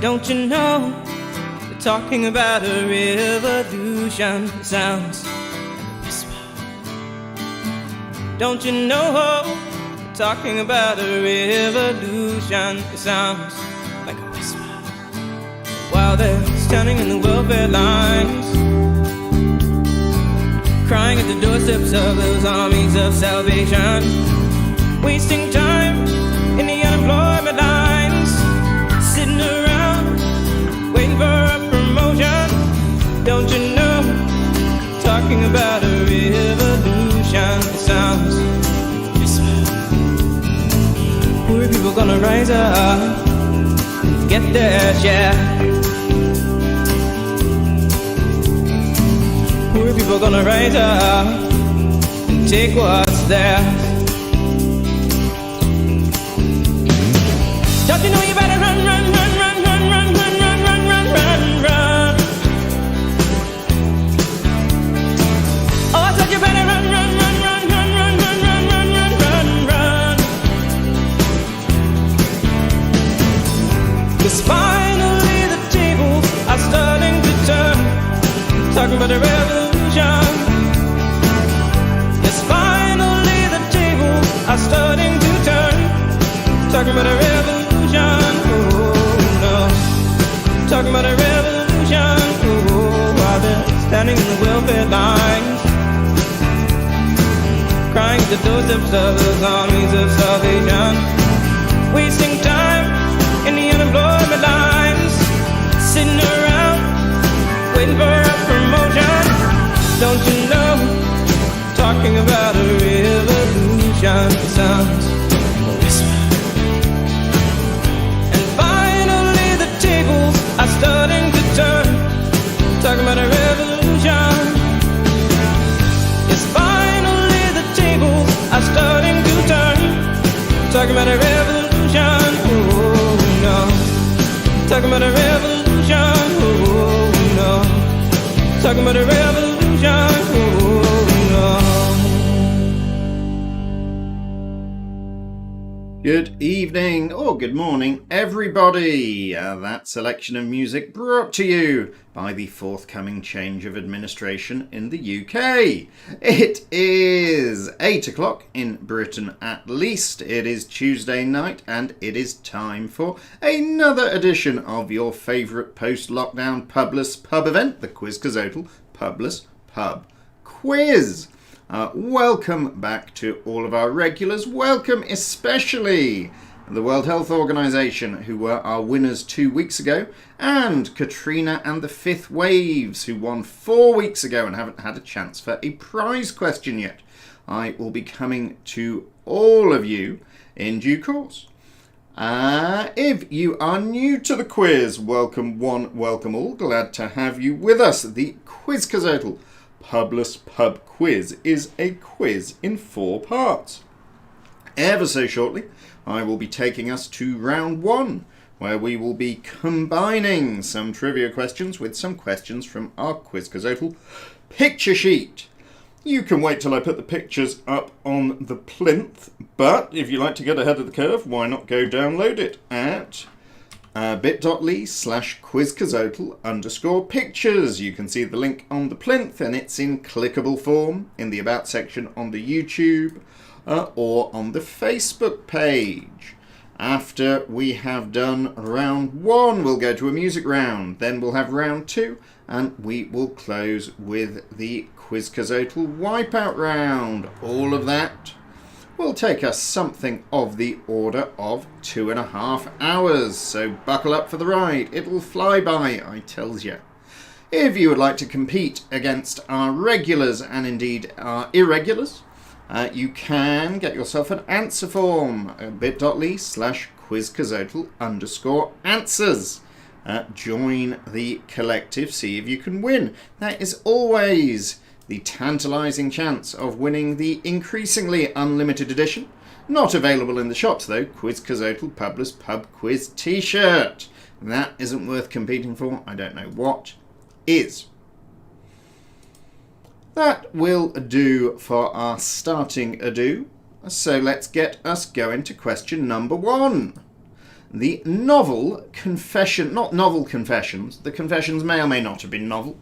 Don't you know, we're talking about a revolution. It sounds like a whisper. Don't you know, we're talking about a revolution. It sounds like a whisper. While they're standing in the welfare lines, crying at the doorsteps of those armies of salvation, wasting time in the unemployment lines, sitting around waiting for a promotion. Don't you know, talking about a revolution. It sounds whisper. Poor people gonna rise up and get their share. Poor people gonna rise up and take what's theirs. Don't you know you better run, run, run, run, run, run, run, run, run, run, run, run. Oh, I said you better run, run, run, run, run, run, run, run, run, run, run, run. 'Cause finally the tables are starting to turn. Talking about a revolution. Yes, finally the tables are starting to turn. Talking about a revolution. Oh no. Talking about a revolution. Oh, while they're standing in the welfare lines, crying at the doorsteps of those armies of salvation, wasting time in the unemployment lines, sitting around waiting for a promotion. Don't you know, talking about a revolution. Sounds a whisper. And finally the tables are starting to turn. Talking about a revolution. Yes, finally the tables are starting to turn. Talking about a revolution. Oh no. Talking about a revolution. Oh no. Talking about a revolution. Oh no. Good evening or good morning, everybody. That selection of music brought to you by the forthcoming change of administration in the UK. It is 8 o'clock in Britain at least. It is Tuesday night and it is time for another edition of your favourite post-lockdown publess pub event, the Quizcazoatl Publess Pub Quiz. Welcome back to all of our regulars. Welcome especially the World Health Organization, who were our winners 2 weeks ago, and Katrina and the Fifth Waves, who won 4 weeks ago and haven't had a chance for a prize question yet. I will be coming to all of you in due course. If you are new to the quiz, welcome one, welcome all. Glad to have you with us. The Quizcazoatl Publess Pub Quiz is a quiz in 4 parts. Ever so shortly, I will be taking us to round 1, where we will be combining some trivia questions with some questions from our Quizcazoatl picture sheet. You can wait till I put the pictures up on the plinth, but if you like to get ahead of the curve, why not go download it at bit.ly/quizcazoatl_pictures. You can see the link on the plinth and it's in clickable form in the About section on the YouTube or on the Facebook page. After we have done round 1, we'll go to a music round. Then we'll have round 2 and we will close with the Quizcazoatl Wipeout round. All of that will take us something of the order of 2.5 hours. So buckle up for the ride. It'll fly by, I tells you. If you would like to compete against our regulars and indeed our irregulars, you can get yourself an answer form at bit.ly/quizcazoatl_answers. Join the collective, see if you can win. That is always the tantalising chance of winning the increasingly unlimited edition, not available in the shops though, Quizcazoatl Publess Pub Quiz t-shirt. That isn't worth competing for. I don't know what is. That will do for our starting ado. So let's get us going to question number 1. The novel Confession, not novel Confessions, the Confessions may or may not have been novel.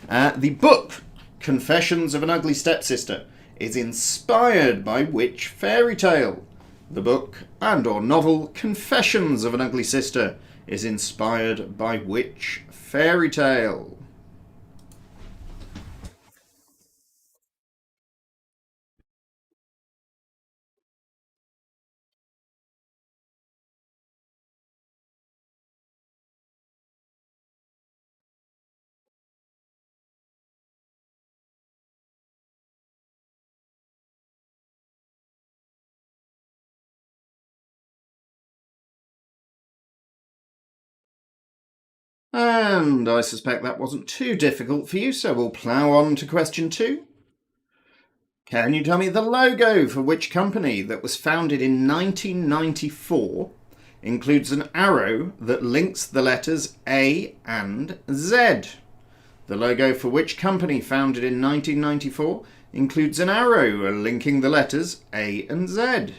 The book Confessions of an Ugly Stepsister is inspired by which fairy tale? The book and or novel Confessions of an Ugly Sister is inspired by which fairy tale? And I suspect that wasn't too difficult for you, so we'll plough on to question 2. Can you tell me the logo for which company that was founded in 1994 includes an arrow that links the letters A and Z? The logo for which company founded in 1994 includes an arrow linking the letters A and Z?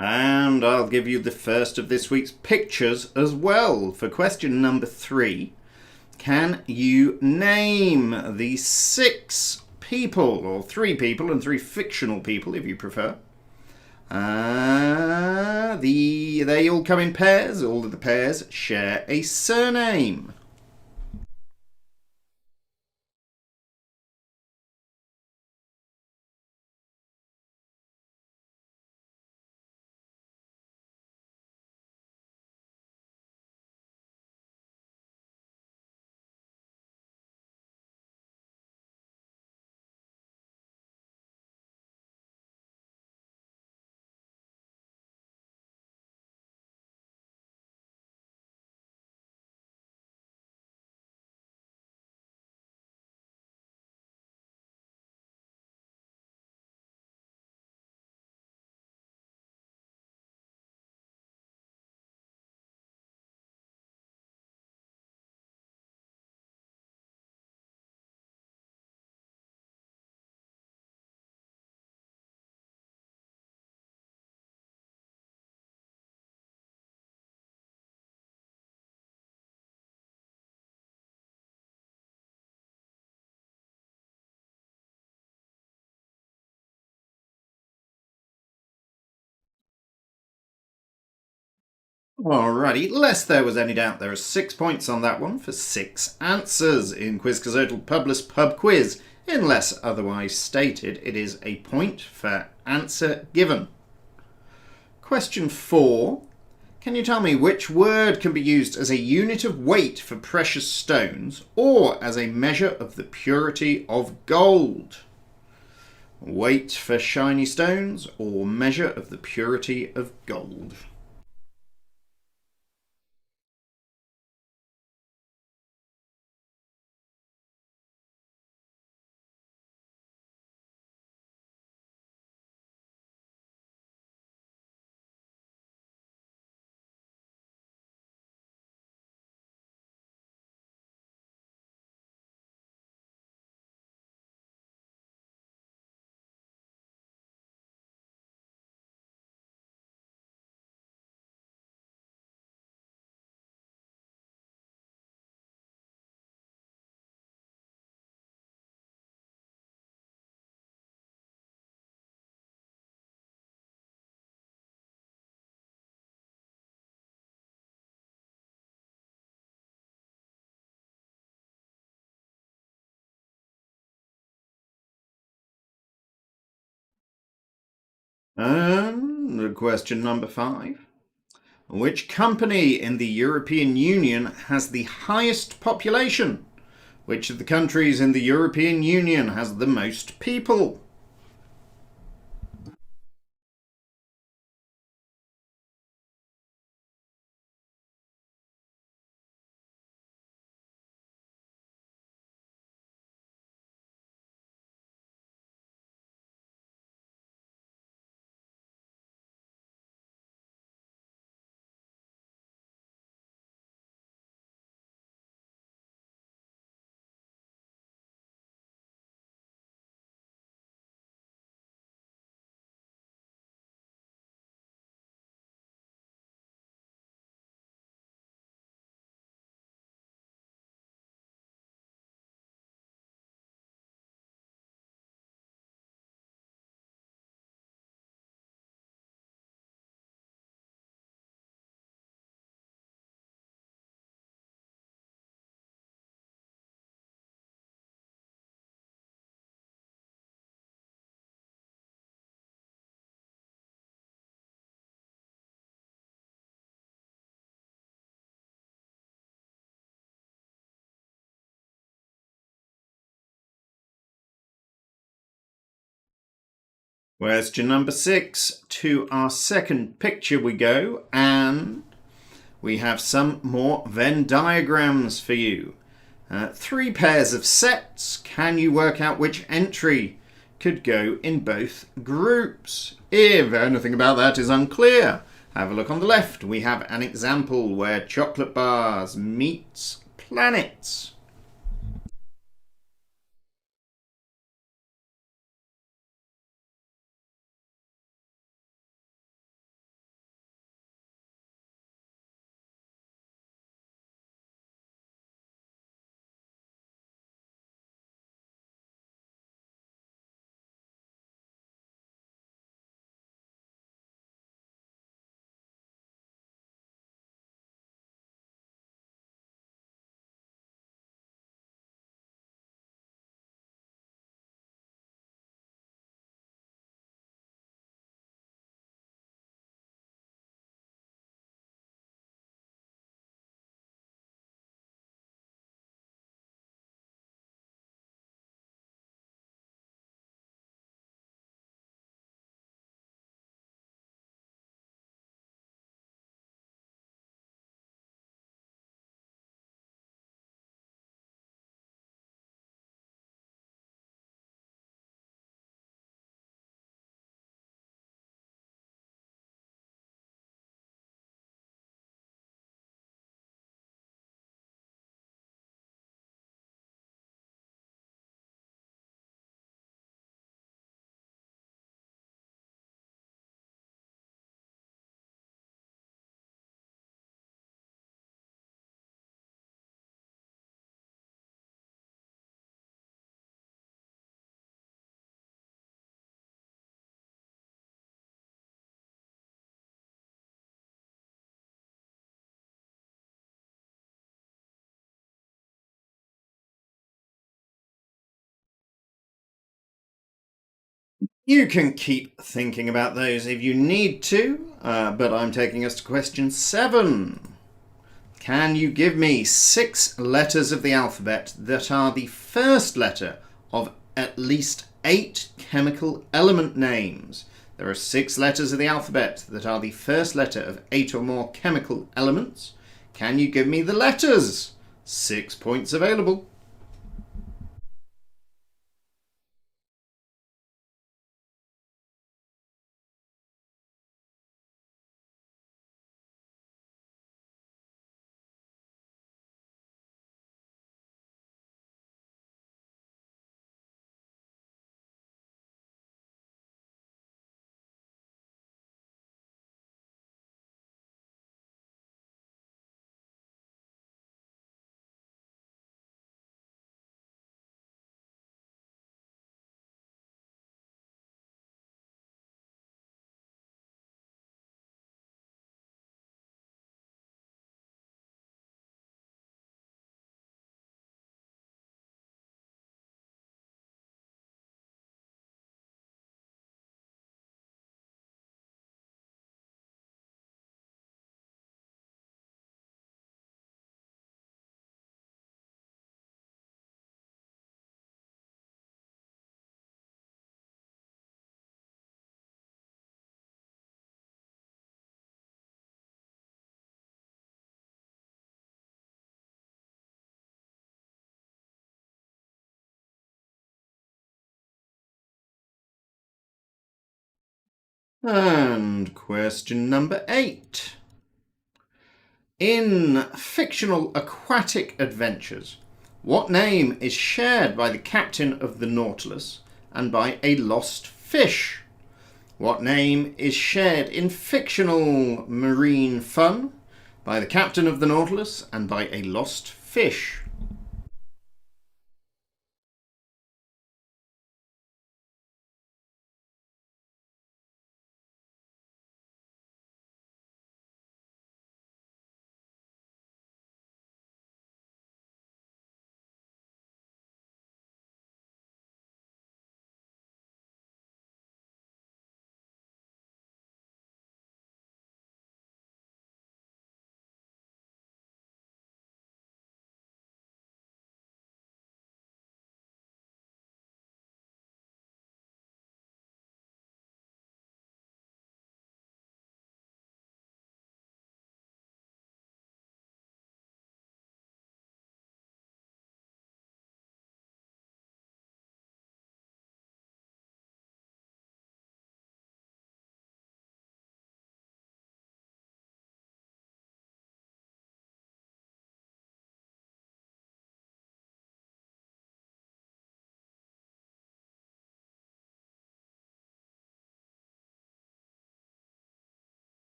And I'll give you the first of this week's pictures as well. For question number 3, can you name the 6 people, or 3 people and 3 fictional people if you prefer? They all come in pairs. All of the pairs share a surname. Alrighty, lest there was any doubt, there are 6 points on that one for 6 answers in Quizcazoatl Publess Pub Quiz. Unless otherwise stated, it is a point for answer given. Question 4. Can you tell me which word can be used as a unit of weight for precious stones or as a measure of the purity of gold? Weight for shiny stones or measure of the purity of gold? And question number 5. Which company in the European Union has the highest population? Which of the countries in the European Union has the most people? Question number 6. To our second picture we go, and we have some more Venn diagrams for you. 3 pairs of sets. Can you work out which entry could go in both groups? If anything about that is unclear, have a look on the left. We have an example where chocolate bars meets planets. You can keep thinking about those if you need to, but I'm taking us to question 7. Can you give me 6 letters of the alphabet that are the first letter of at least 8 chemical element names? There are 6 letters of the alphabet that are the first letter of 8 or more chemical elements. Can you give me the letters? 6 points available. And question number 8. In fictional aquatic adventures, what name is shared by the captain of the Nautilus and by a lost fish? What name is shared in fictional marine fun by the captain of the Nautilus and by a lost fish?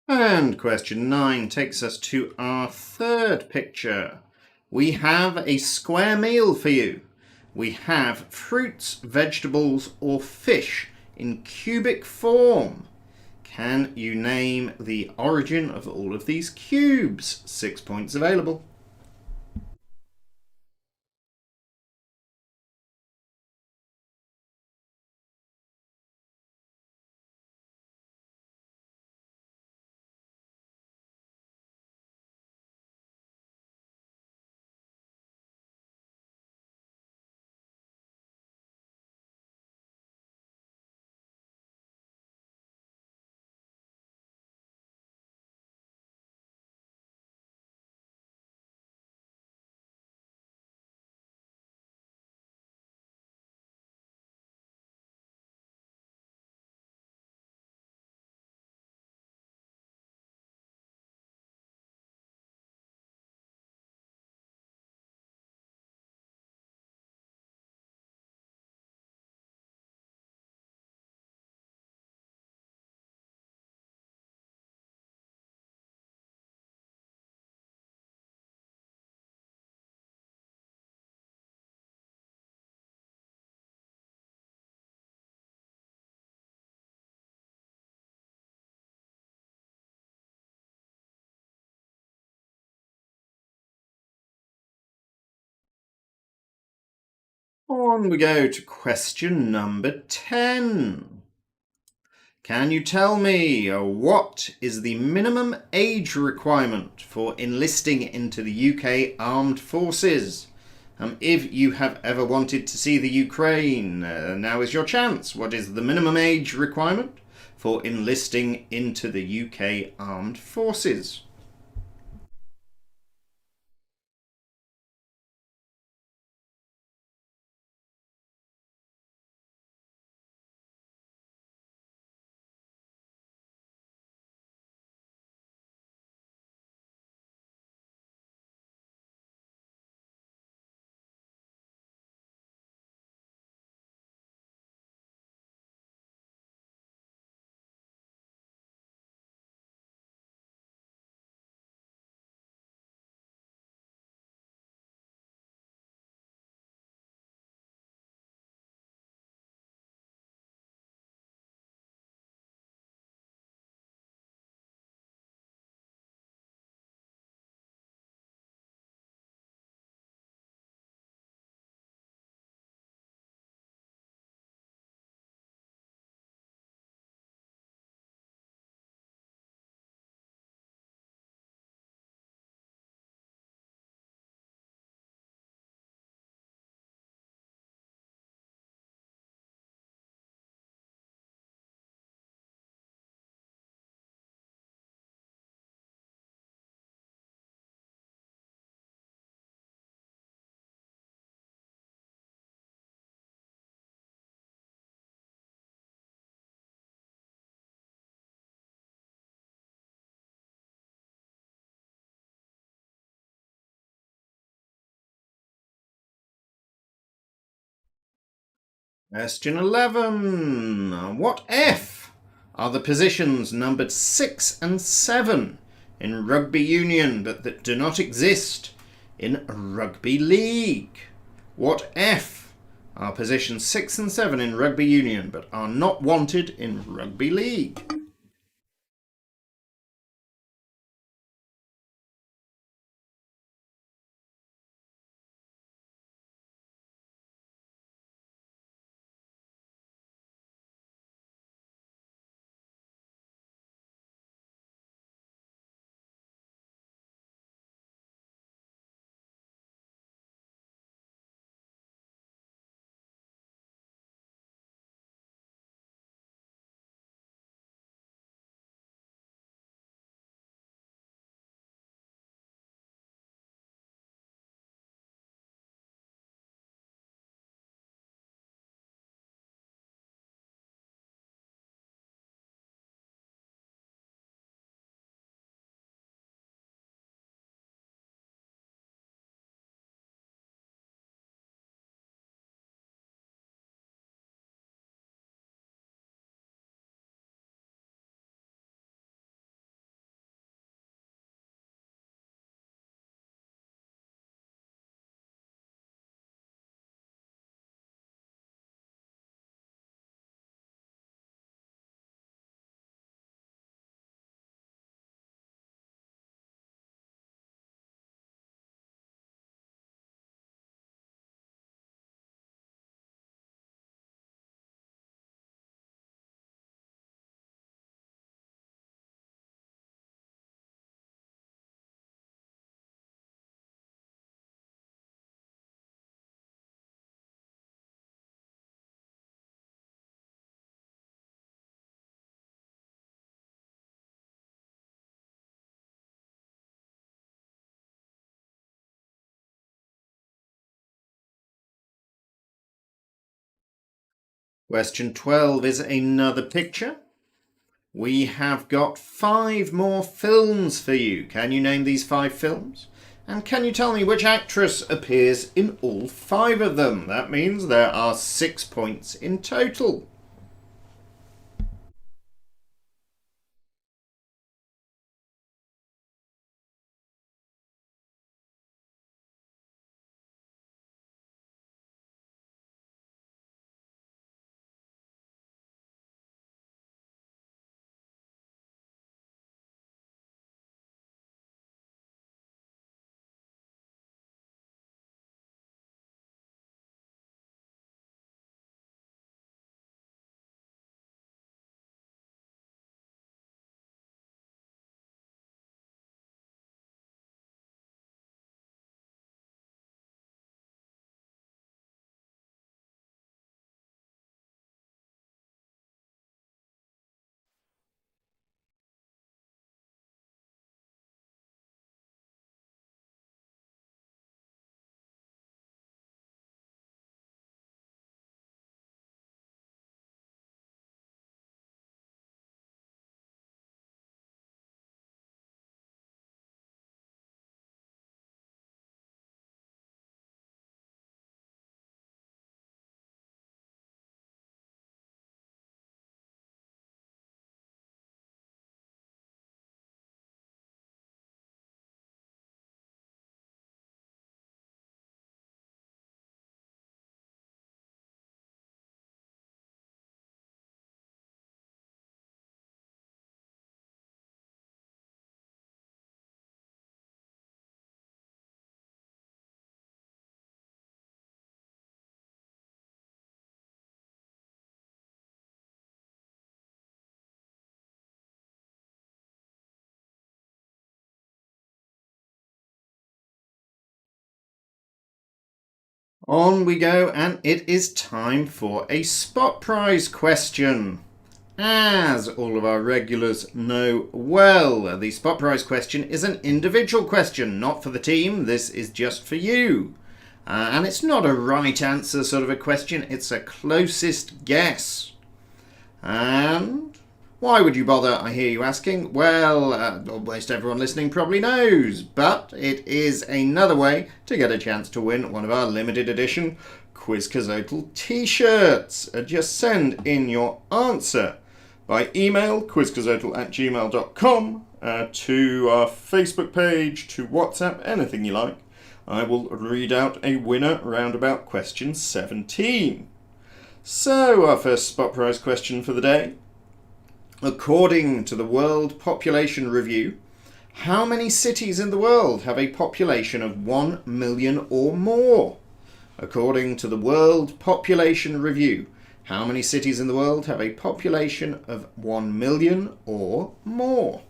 And question 9 takes us to our third picture. We have a square meal for you. We have fruits, vegetables, or fish in cubic form. Can you name the origin of all of these cubes? 6 points available. On we go to question number 10. Can you tell me what is the minimum age requirement for enlisting into the UK Armed Forces? If you have ever wanted to see the Ukraine, now is your chance. What is the minimum age requirement for enlisting into the UK Armed Forces? Question 11. What F are the positions numbered 6 and 7 in rugby union but that do not exist in rugby league? What F are positions 6 and 7 in rugby union but are not wanted in rugby league? Question 12 is another picture. We have got 5 more films for you. Can you name these 5 films? And can you tell me which actress appears in all 5 of them? That means there are 6 points in total. On we go, and it is time for a spot prize question. As all of our regulars know well, the spot prize question is an individual question, not for the team. This is just for you. And it's not a right answer sort of a question, it's a closest guess. And why would you bother, I hear you asking? Well, almost everyone listening probably knows, but it is another way to get a chance to win one of our limited edition Quizcazoatl t-shirts. Just send in your answer by email, quizcazoatl@gmail.com, to our Facebook page, to WhatsApp, anything you like. I will read out a winner round about question 17. So, our first spot prize question for the day. According to the World Population Review, how many cities in the world have a population of 1 million or more? According to the World Population Review, how many cities in the world have a population of 1 million or more?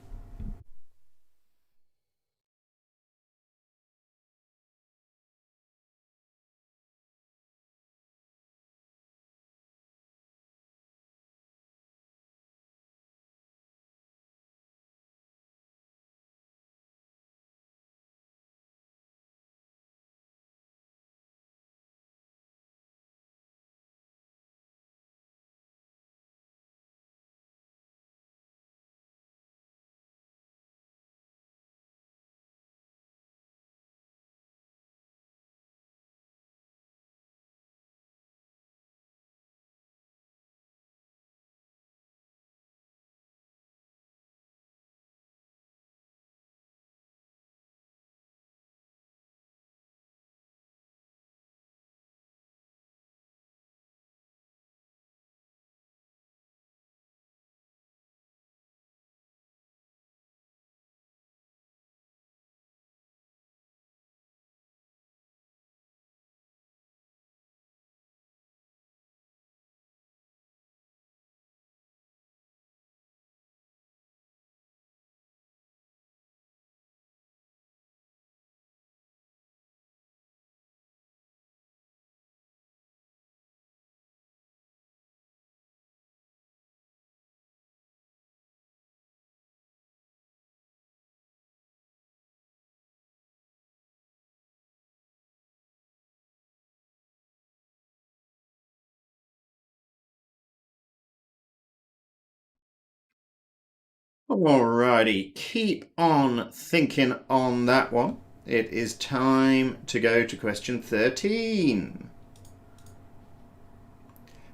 Alrighty, keep on thinking on that one. It is time to go to question 13.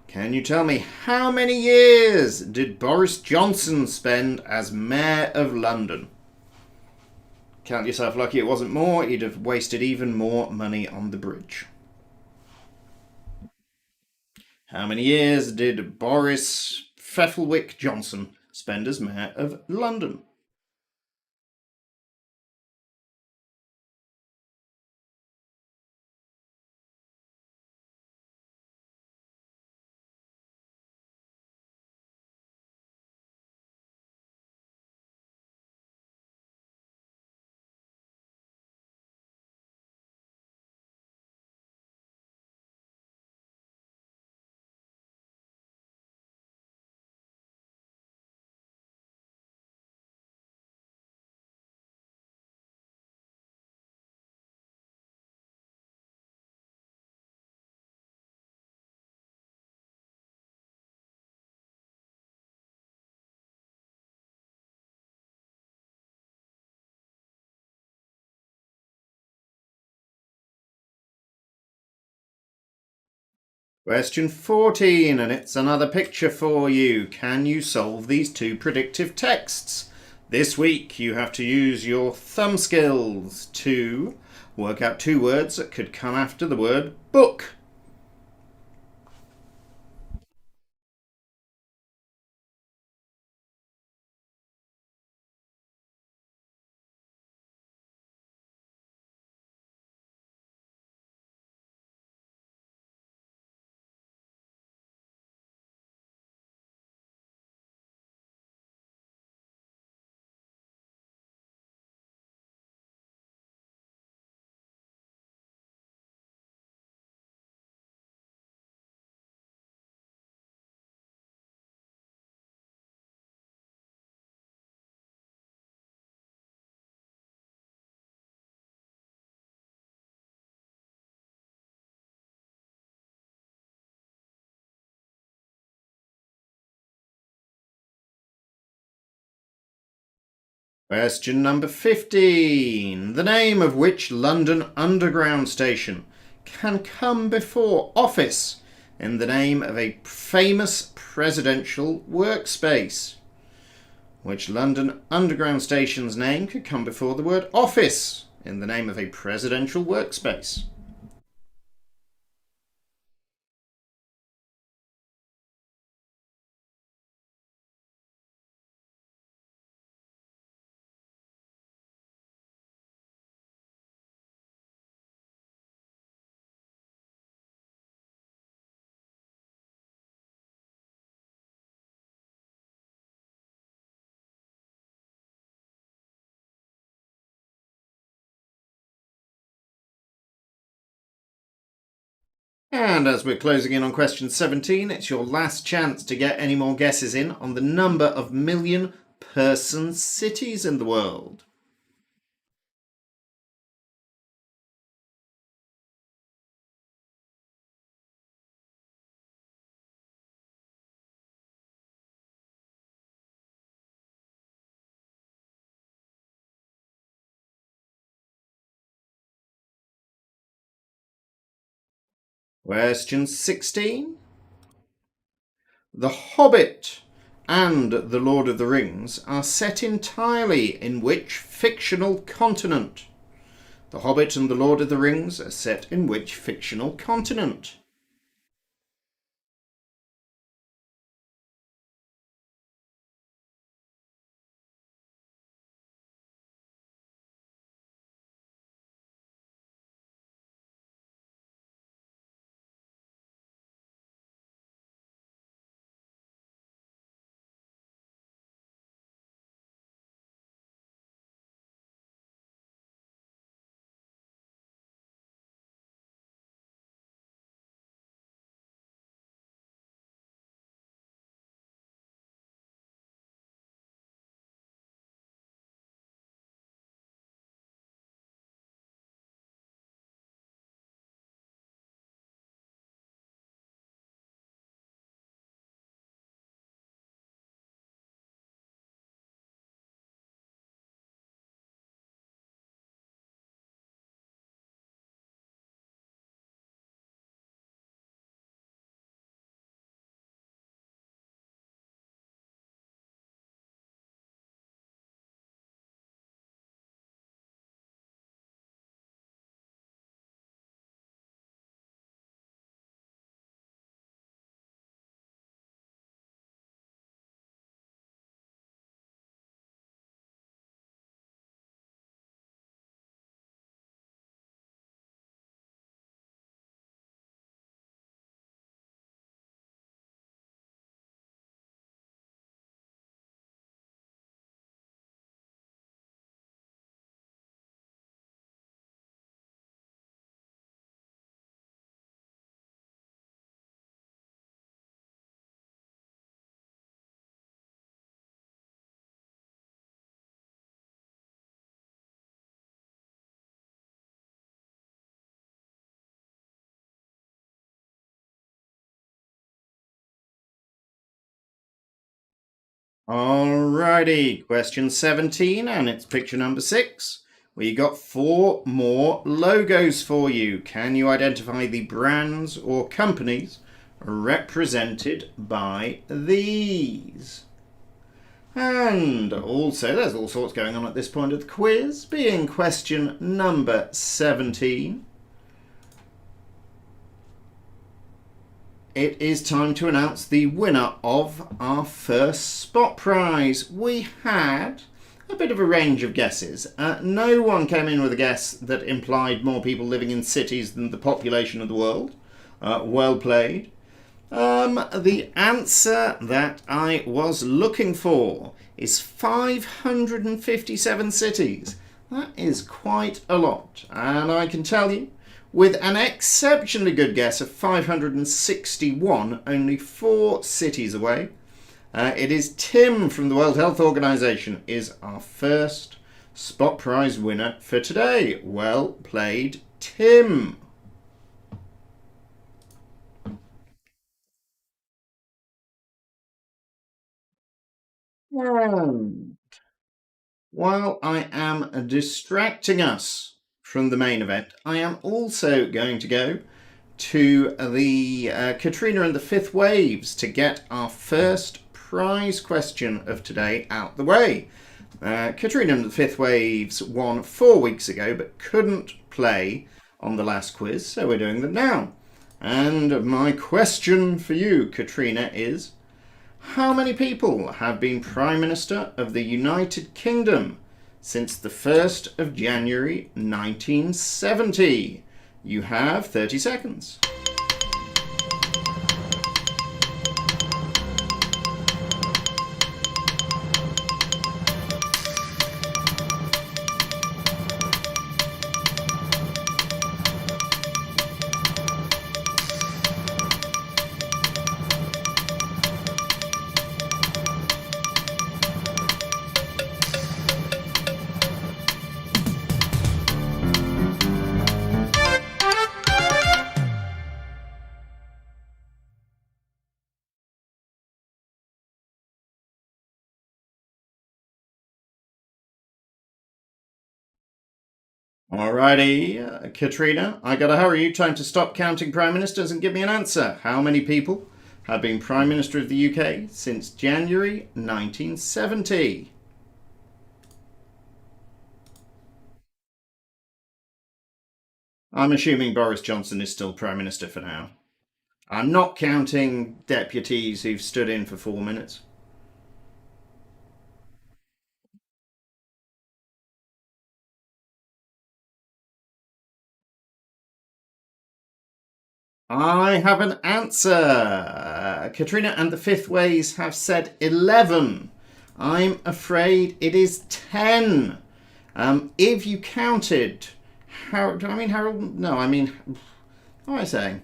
Can you tell me how many years did Boris Johnson spend as Mayor of London? Count yourself lucky it wasn't more. He'd have wasted even more money on the bridge. How many years did Boris Pfeffelwick Johnson spend as Mayor of London? Question 14, and it's another picture for you. Can you solve these two predictive texts? This week you have to use your thumb skills to work out two words that could come after the word book. Question number 15. The name of which London Underground station can come before office in the name of a famous presidential workspace? Which London Underground station's name could come before the word office in the name of a presidential workspace? And as we're closing in on question 17, it's your last chance to get any more guesses in on the number of million person cities in the world. Question 16. The Hobbit and The Lord of the Rings are set entirely in which fictional continent? The Hobbit and The Lord of the Rings are set in which fictional continent? Alrighty, question 17, and it's picture number 6. We got 4 more logos for you. Can you identify the brands or companies represented by these? And also, there's all sorts going on at this point of the quiz, being question number 17. It is time to announce the winner of our first spot prize. We had a bit of a range of guesses. No one came in with a guess that implied more people living in cities than the population of the world. Well played. The answer that I was looking for is 557 cities. That is quite a lot. And I can tell you, with an exceptionally good guess of 561, only 4 cities away, it is Tim from the World Health Organization is our first spot prize winner for today. Well played, Tim. And while I am distracting us from the main event, I am also going to go to the Katrina and the Fifth Waves to get our first prize question of today out the way. Katrina and the Fifth Waves won 4 weeks ago but couldn't play on the last quiz, so we're doing them now. And my question for you, Katrina, is how many people have been Prime Minister of the United Kingdom since the 1st of January 1970? You have 30 seconds. Alrighty, Katrina, I gotta hurry you. Time to stop counting Prime Ministers and give me an answer. How many people have been Prime Minister of the UK since January 1970? I'm assuming Boris Johnson is still Prime Minister for now. I'm not counting deputies who've stood in for 4 minutes. I have an answer. Katrina and the Fifth Ways have said 11. I'm afraid it is 10. If you counted Harold, do I mean Harold? No, I mean, what am I saying?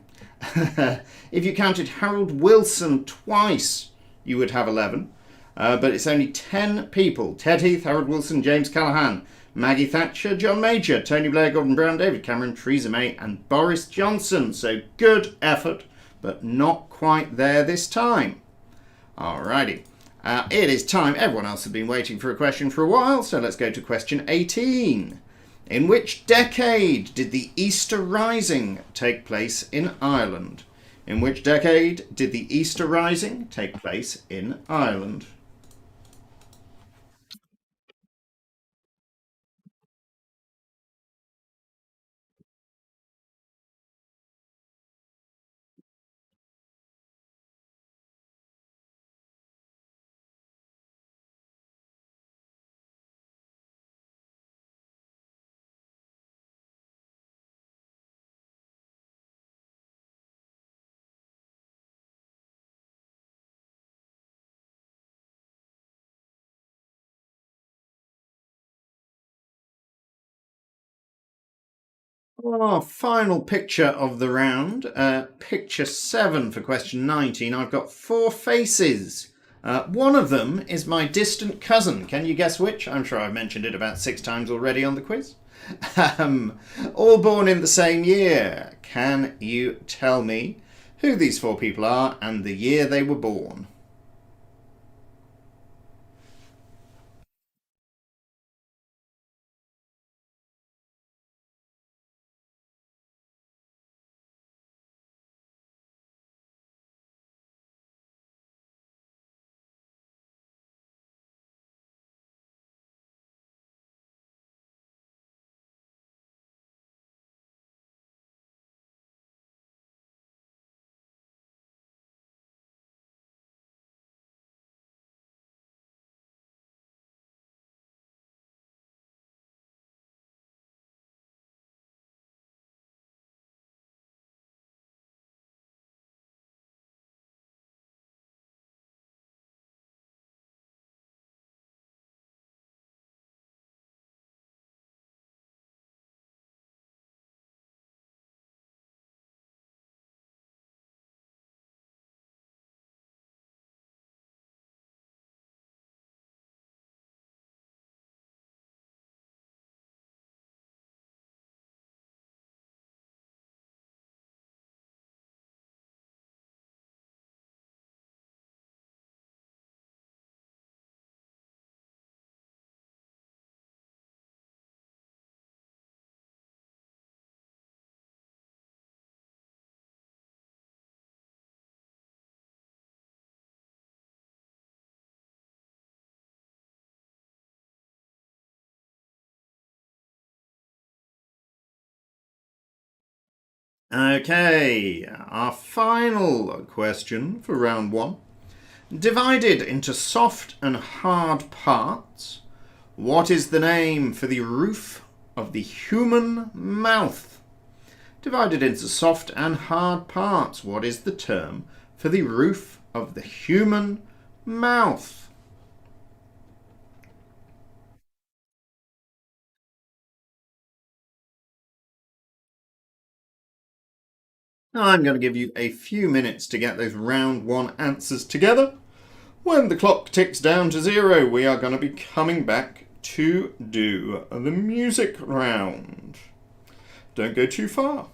If you counted Harold Wilson twice, you would have 11. But it's only 10 people. Ted Heath, Harold Wilson, James Callaghan, Maggie Thatcher, John Major, Tony Blair, Gordon Brown, David Cameron, Theresa May and Boris Johnson. So good effort, but not quite there this time. Alrighty. It is time. Everyone else has been waiting for a question for a while, so let's go to question 18. In which decade did the Easter Rising take place in Ireland? In which decade did the Easter Rising take place in Ireland? Oh, final picture of the round. Picture 7 for question 19. I've got 4 faces. One of them is my distant cousin. Can you guess which? I'm sure I've mentioned it about 6 times already on the quiz. All born in the same year. Can you tell me who these 4 people are and the year they were born? Okay, our final question for round one. Divided into soft and hard parts, what is the name for the roof of the human mouth? Divided into soft and hard parts, what is the term for the roof of the human mouth? I'm going to give you a few minutes to get those round one answers together. When the clock ticks down to 0, we are going to be coming back to do the music round. Don't go too far.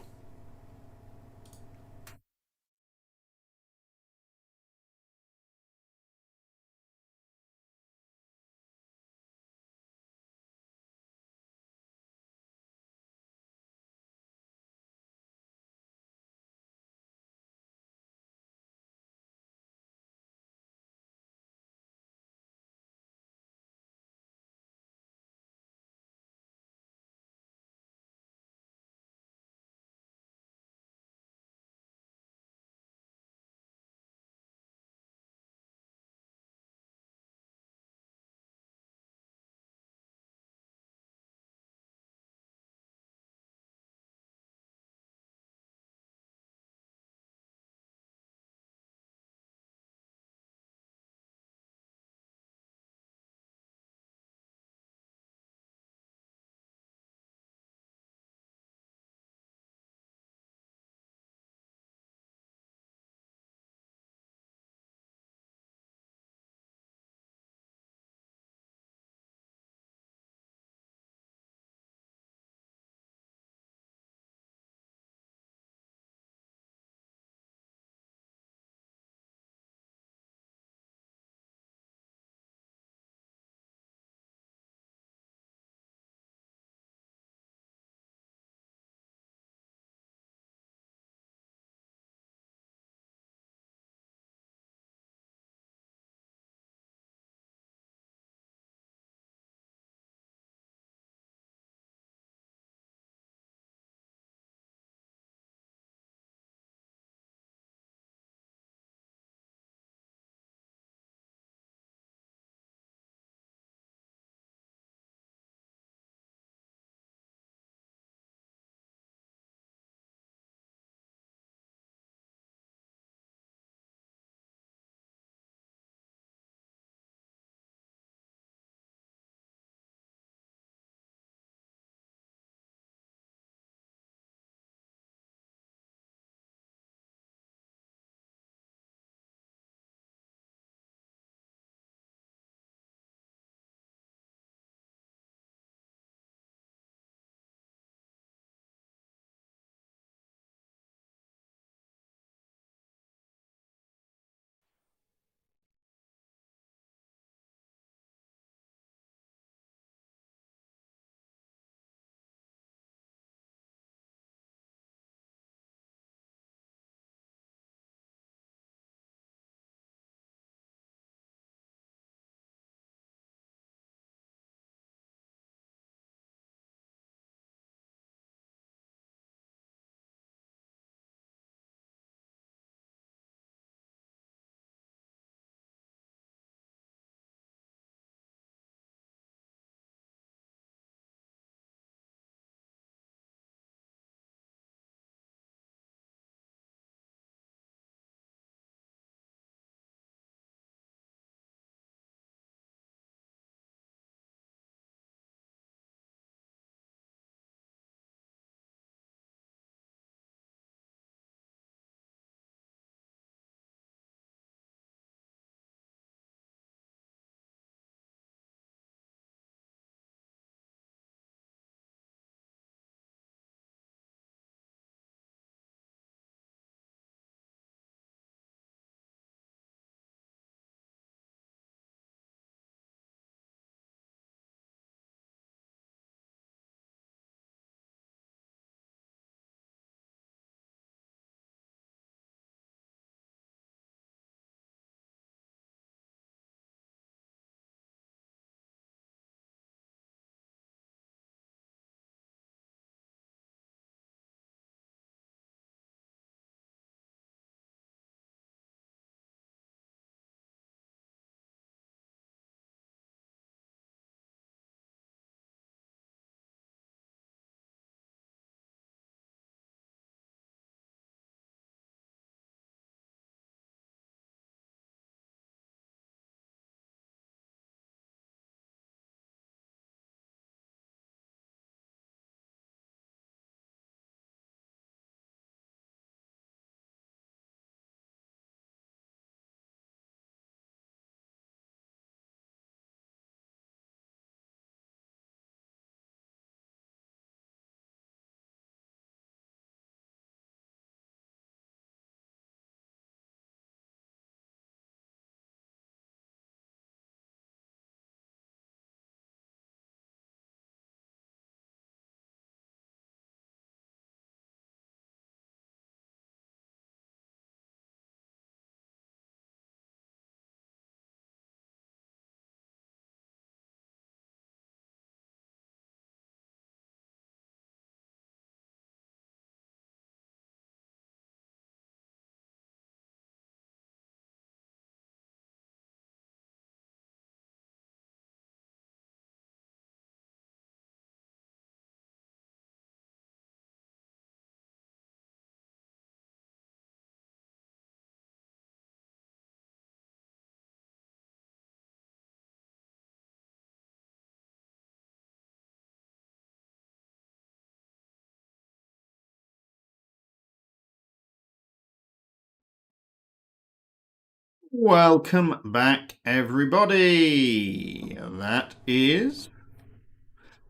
Welcome back, everybody. That is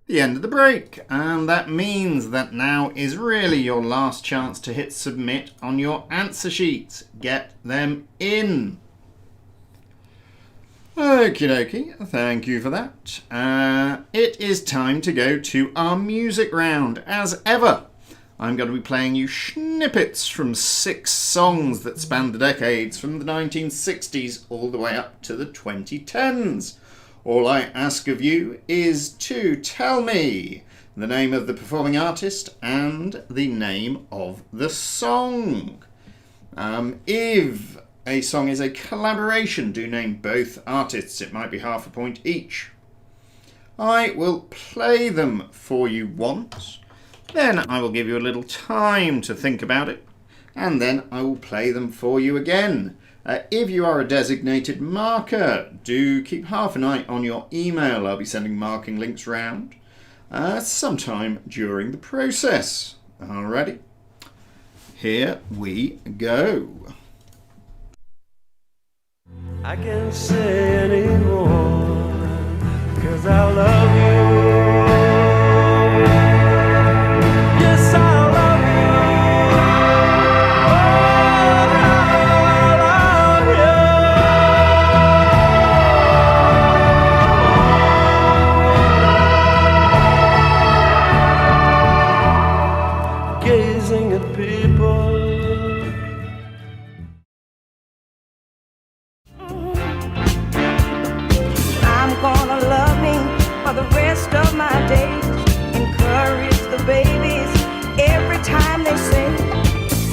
the end of the break, and that means that now is really your last chance to hit submit on your answer sheets. Get them in. Okie dokie, thank you for that. It is time to go to our music round. As ever, I'm going to be playing you snippets from 6 songs that span the decades from the 1960s all the way up to the 2010s. All I ask of you is to tell me the name of the performing artist and the name of the song. If a song is a collaboration, do name both artists. It might be half a point each. I will play them for you once. Then I will give you a little time to think about it, and then I will play them for you again. If you are a designated marker, do keep half an eye on your email. I'll be sending marking links round sometime during the process. Alrighty, here we go. I can't say anymore, 'cause I love you. Yes, I love you. Oh, I love you. Gazing at people. Gonna love me for the rest of my days. Encourage the babies every time they sing.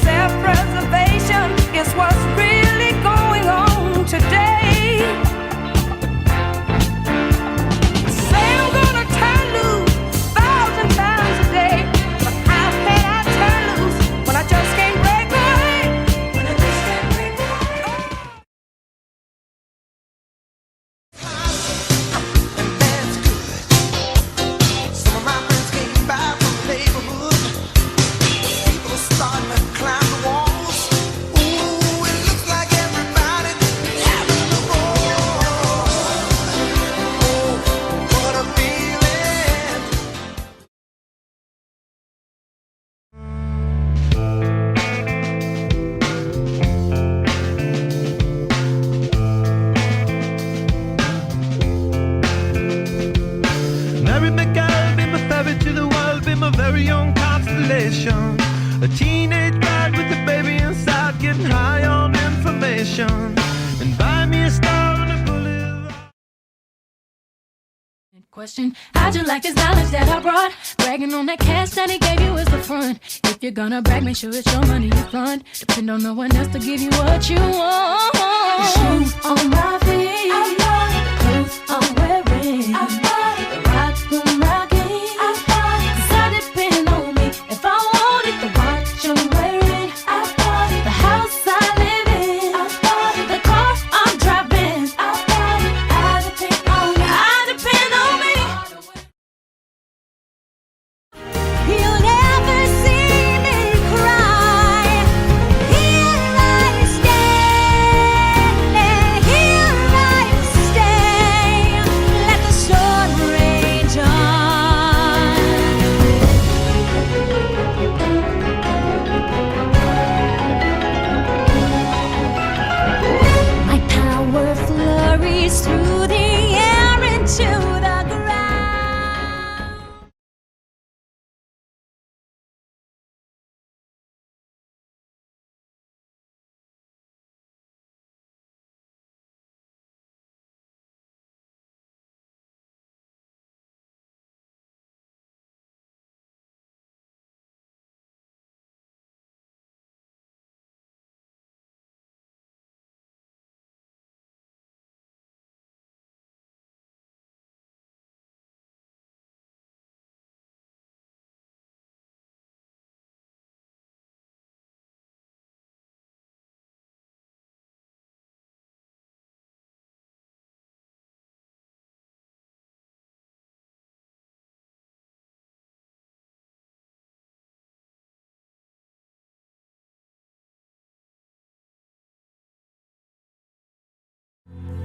Self-preservation is what's really going on today. Say I'm gonna turn loose 1,000 times a day, but how can I turn loose when I just can't break away? When I just can't break away. A teenage bride with a baby inside, getting high on information, and buy me a star on a boulevard. Question, how'd you like this knowledge that I brought? Bragging on that cash that he gave you is the front. If you're gonna brag, make sure it's your money you fund. Depend on no one else to give you what you want. The shoes on my feet, I bought it. The clothes I'm wearing, I bought it. The watch I'm rocking, I bought it. 'Cause I depend on me if I want it. The watch I'm wearing, I bought it. The house I live in, I bought it. The car I'm driving, I bought it. I depend on me, I depend on me. You'll never see me cry. Here I stand, here I stand.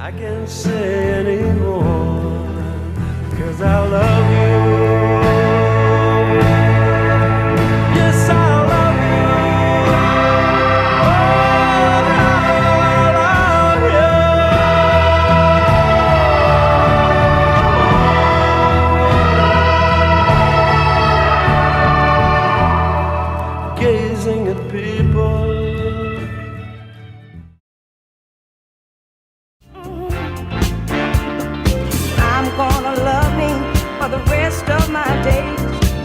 I can't say anymore, 'cause I love you. Yes, I love you. Oh, I love you. Gazing at people. I'm gonna love me for the rest of my days.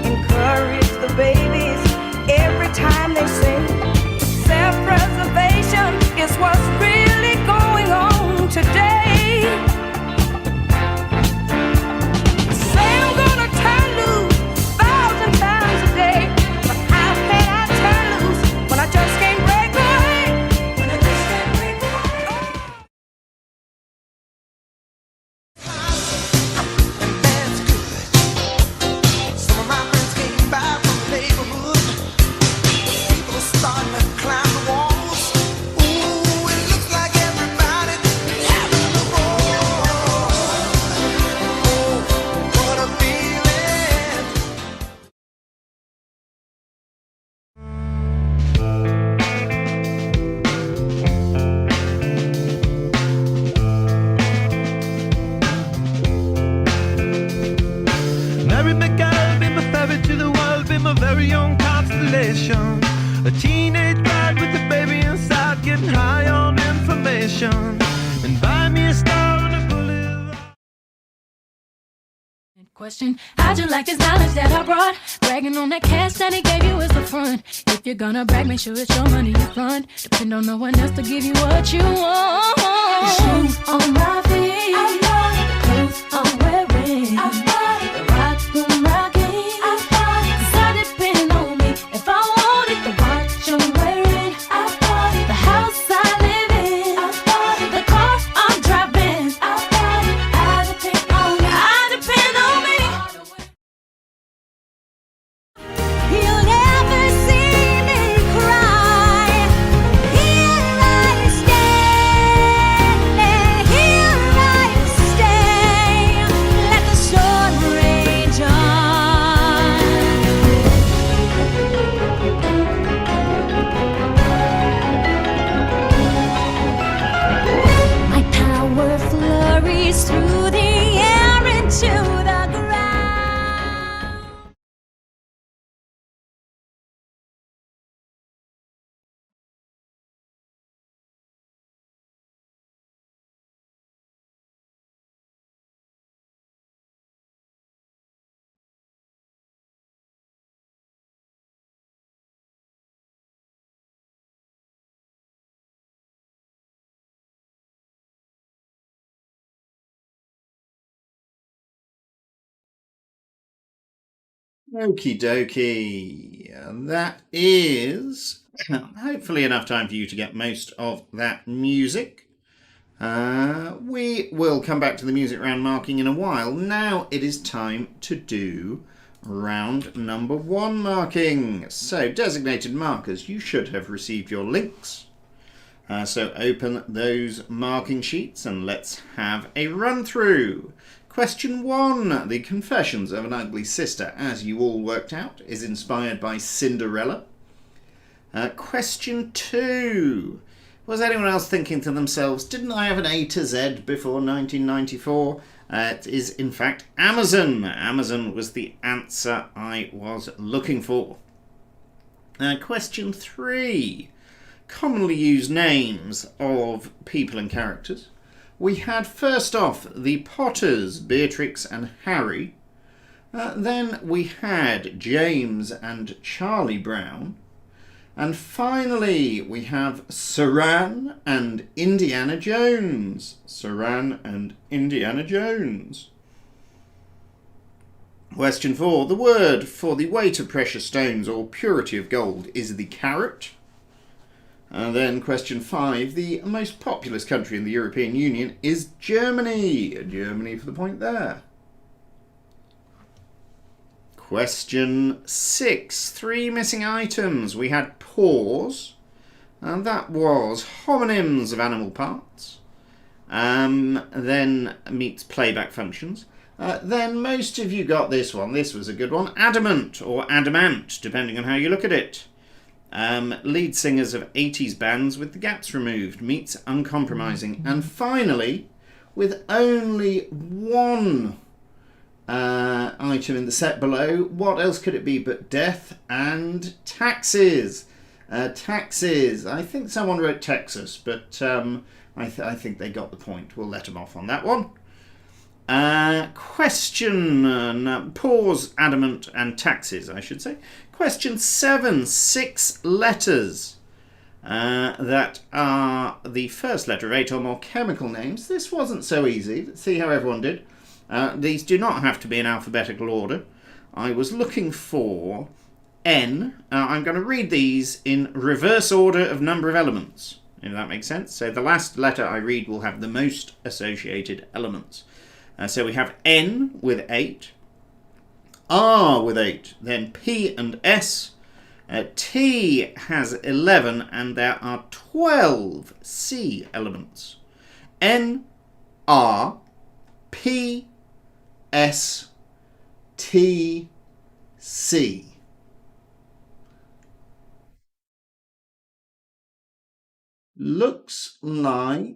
Encourage the babies every time they sing. Self-preservation is what's really going on today. Say I'm gonna turn loose 1,000 times a day, but how can I turn loose when I just can't break away? When I just can't break away. That's good. Some of my friends came by from the neighborhood. People are starting to climb the walls. Ooh, it looks like everybody's having a ball. Oh, what a feeling. Mary McGill, be my fairy to the world, be my very own constellation. A teenage bride with a baby inside, getting high on information. And buy me a star on a boulevard. Question, how'd you like this knowledge that I brought? Bragging on that cash that he gave you is the front. If you're gonna brag, make sure it's your money you fund. Depend on no one else to give you what you want. The shoes on my feet, I bought the clothes I'm wearing, I bought the watch from rocking, I bought 'cause I depend on me. If I want it, the watch I'm wearing, I bought the house I live in, I bought the car I'm driving, I bought it. I depend on me. I depend on me. You'll never see me cry. Here I stand, here I stay. Let the storm rage on. My power flurries through the air into the ground. Okie dokie. And that is hopefully enough time for you to get most of that music. We will come back to the music round marking in a while. Now it is time to do round number 1 marking. So designated markers, you should have received your links. So open those marking sheets and let's have a run through. Question 1. The Confessions of an Ugly Sister, as you all worked out, is inspired by Cinderella. Question 2. Was anyone else thinking to themselves, didn't I have an A to Z before 1994? It is in fact Amazon. Amazon was the answer I was looking for. Question 3. Commonly used names of people and characters. We had first off the Potters, Beatrix and Harry. Then we had James and Charlie Brown. And finally we have Saran and Indiana Jones. Saran and Indiana Jones. Question 4. The word for the weight of precious stones or purity of gold is the carat. And then question 5, the most populous country in the European Union is Germany. Germany for the point there. Question 6, 3 missing items. We had paws, and that was homonyms of animal parts. Then meets playback functions. Then most of you got this one. This was a good one. Adamant or Adamant, depending on how you look at it. Lead singers of 80s bands with the gaps removed, meets uncompromising. And finally, with only one item in the set below, what else could it be but death and taxes? Taxes. I think someone wrote Texas, but I think they got the point. We'll let them off on that one. Question. Pause, adamant, and taxes, I should say. Question 7. 6 letters that are the first letter of 8 or more chemical names. This wasn't so easy. Let's see how everyone did. These do not have to be in alphabetical order. I was looking for N. I'm going to read these in reverse order of number of elements, if that makes sense. So the last letter I read will have the most associated elements. So we have N with 8, R with 8, then P and S. T has 11, and there are 12 C elements. N, R, P, S, T, C. Looks like...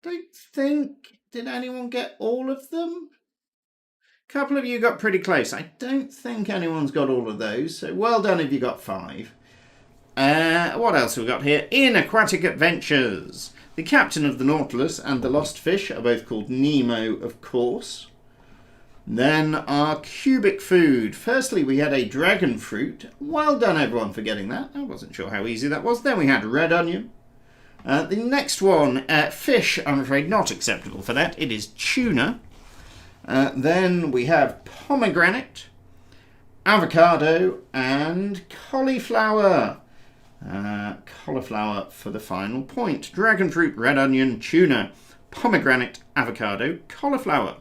Don't think... Did anyone get all of them? A couple of you got pretty close. I don't think anyone's got all of those, so well done if you got 5. What else have we got here? In Aquatic Adventures. The captain of the Nautilus and the lost fish are both called Nemo, of course. Then our cubic food. Firstly, we had a dragon fruit. Well done, everyone, for getting that. I wasn't sure how easy that was. Then we had red onion. The next one, fish, I'm afraid not acceptable for that. It is tuna. Then we have pomegranate, avocado, and cauliflower. Cauliflower for the final point. Dragon fruit, red onion, tuna, pomegranate, avocado, cauliflower.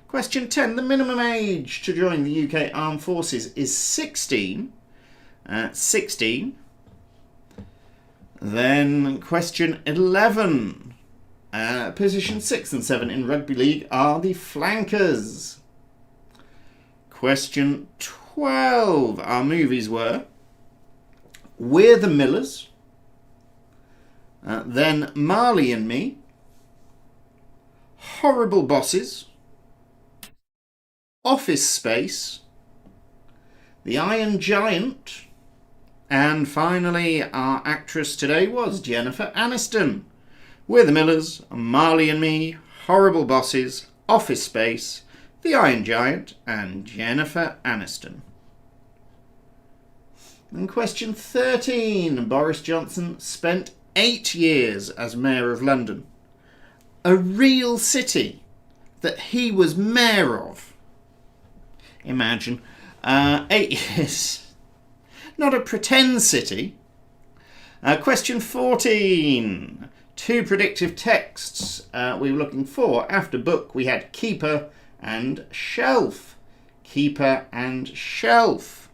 Question 10. The minimum age to join the UK Armed Forces is 16. 16. Then question 11. Position 6 and 7 in rugby league are the flankers. Question 12. Our movies were We're the Millers. Then Marley and Me. Horrible Bosses. Office Space. The Iron Giant. And finally, our actress today was Jennifer Aniston. We're the Millers, Marley and Me, Horrible Bosses, Office Space, The Iron Giant, and Jennifer Aniston. And question 13. Boris Johnson spent 8 years as Mayor of London. A real city that he was mayor of. Imagine. 8 years. Not a pretend city. Question 14. 2 predictive texts we were looking for. After book, we had keeper and shelf. Keeper and shelf.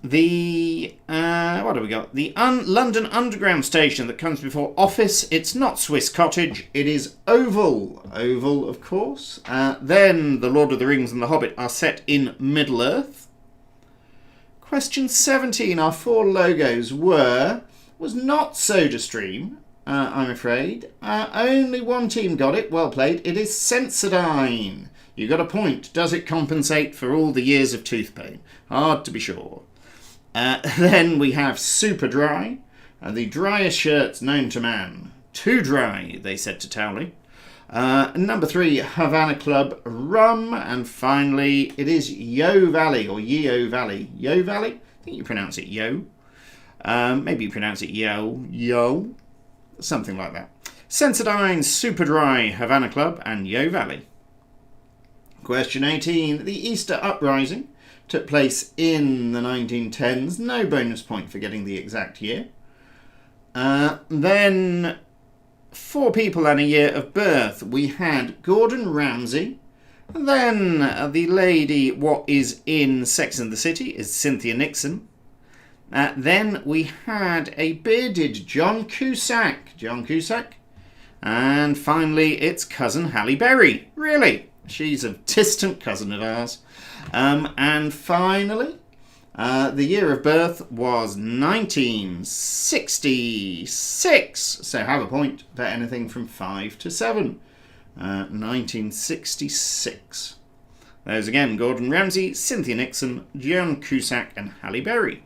The, what have we got? The London Underground station that comes before Office. It's not Swiss Cottage. It is Oval. Oval, of course. Then The Lord of the Rings and The Hobbit are set in Middle-earth. Question 17. Our 4 logos was not SodaStream, I'm afraid. Only one team got it. Well played. It is Sensodyne. You got a point. Does it compensate for all the years of tooth pain? Hard to be sure. Then we have Super Dry, the driest shirts known to man. Too dry, they said to Towley. Number 3, Havana Club Rum. And finally, it is Yo Valley, or Yeo Valley. Yo Valley? I think you pronounce it Yo. Maybe you pronounce it Yo. Something like that. Sensodyne, Super Dry, Havana Club, and Yo Valley. Question 18. The Easter Uprising took place in the 1910s. No bonus point for getting the exact year. Then 4 people and a year of birth. We had Gordon Ramsay. Then the lady what is in Sex and the City is Cynthia Nixon. Then we had a bearded John Cusack. And finally, it's cousin Halle Berry. Really? She's a distant cousin of ours. And finally, the year of birth was 1966. So have a point for anything from 5 to 7. 1966. Those again: Gordon Ramsay, Cynthia Nixon, John Cusack, and Halle Berry.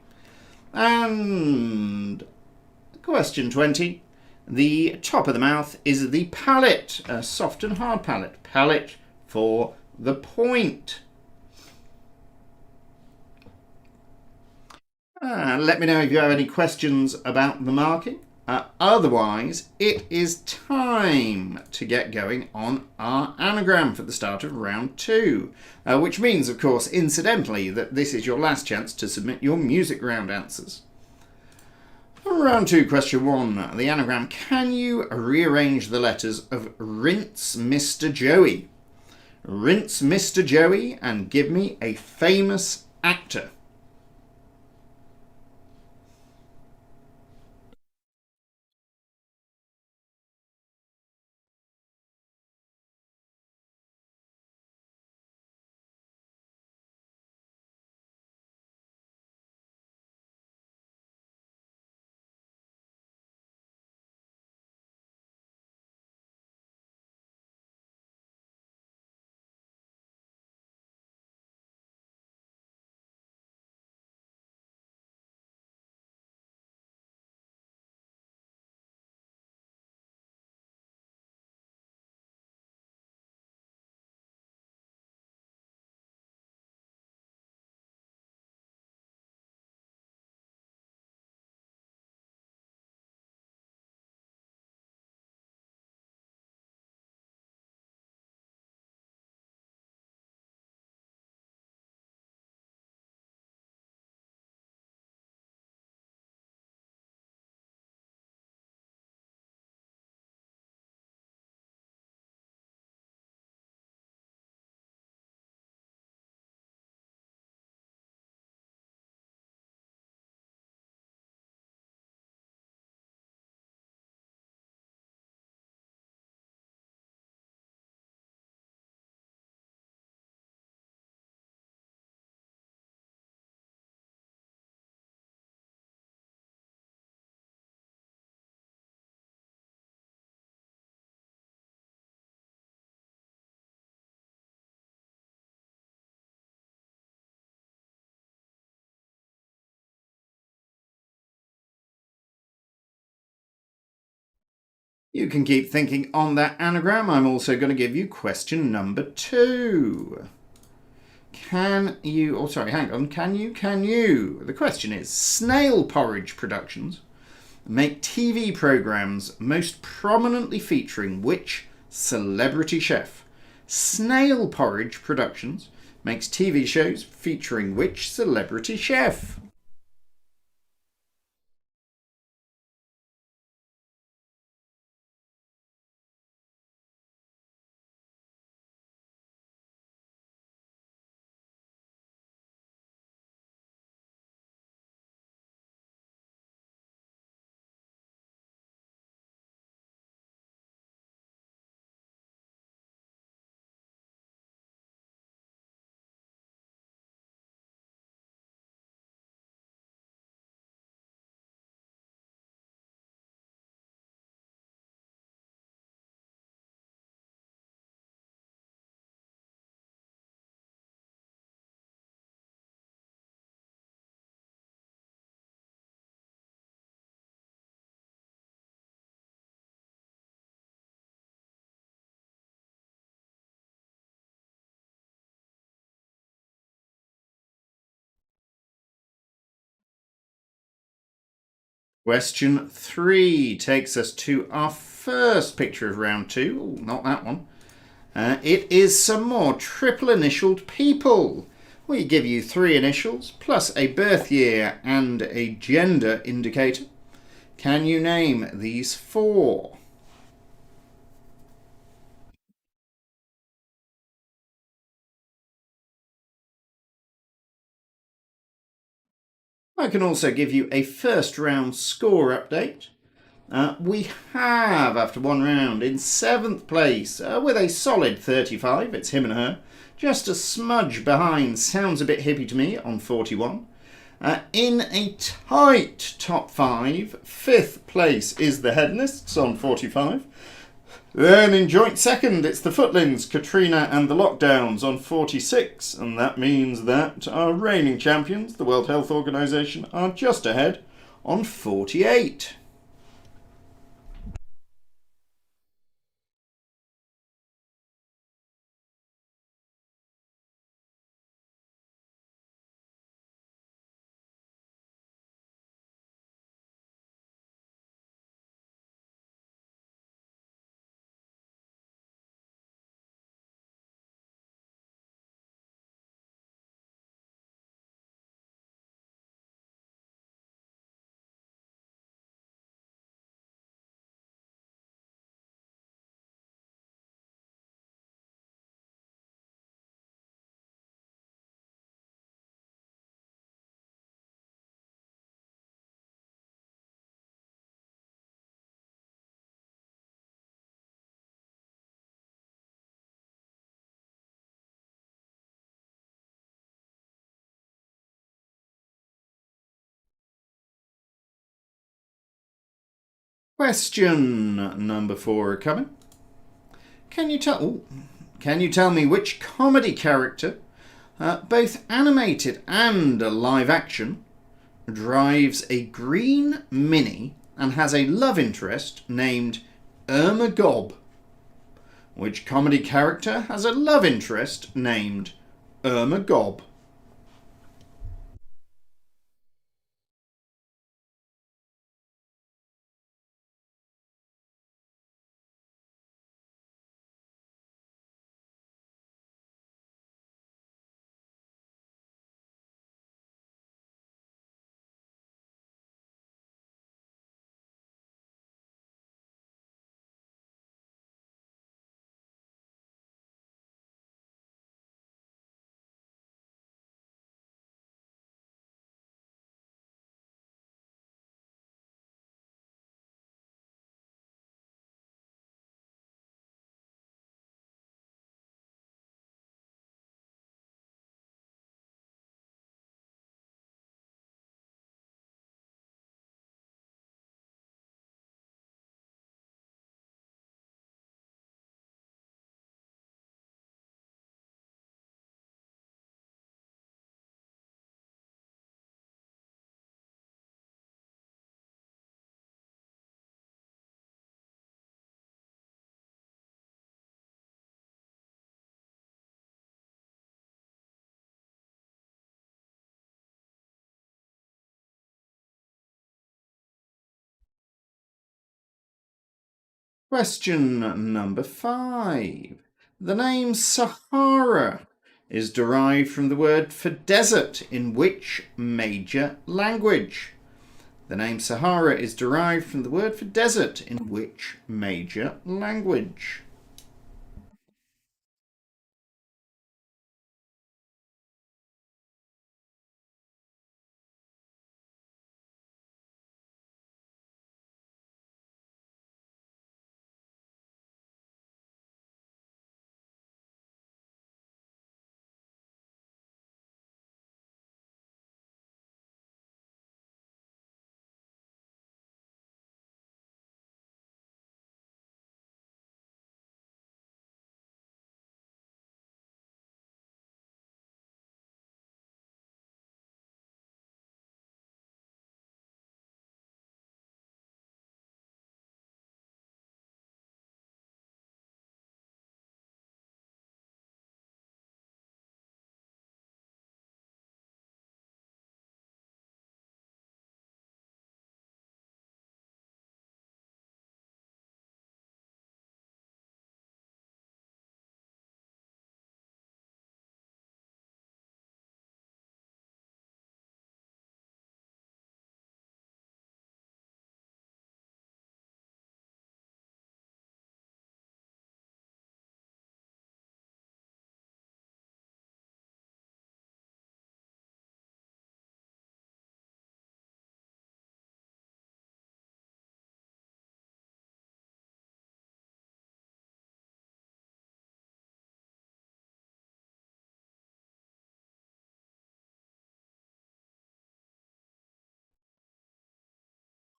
And question 20. The top of the mouth is the palate, a soft and hard palate. Palate for the point. Let me know if you have any questions about the marking. Otherwise, it is time to get going on our anagram for the start of round 2, which means, of course, incidentally, that this is your last chance to submit your music round answers. Round 2, question 1. The anagram: can you rearrange the letters of Rinse Mr. Joey? Rinse Mr. Joey and give me a famous actor. You can keep thinking on that anagram. I'm also going to give you question number 2. Can you... Oh, sorry, hang on. Can you... The question is, Snail Porridge Productions make TV programmes most prominently featuring which celebrity chef? Snail Porridge Productions makes TV shows featuring which celebrity chef? Question 3 takes us to our first picture of round 2. Ooh, not that one. It is some more triple initialed people. We give you 3 initials plus a birth year and a gender indicator. Can you name these 4? I can also give you a first round score update. We have, after one round, in 7th place with a solid 35, it's him and her, just a smudge behind, sounds a bit hippie to me, on 41. In a tight top 5, 5th place is the Hedonists on 45. Then in joint second, it's the Footlings, Katrina and the Lockdowns on 46. And that means that our reigning champions, the World Health Organization, are just ahead on 48. Question number 4 coming. Can you tell me which comedy character, both animated and live action, drives a green Mini and has a love interest named Irma Gob? Which comedy character has a love interest named Irma Gob? Question number 5. The name Sahara is derived from the word for desert in which major language? The name Sahara is derived from the word for desert in which major language?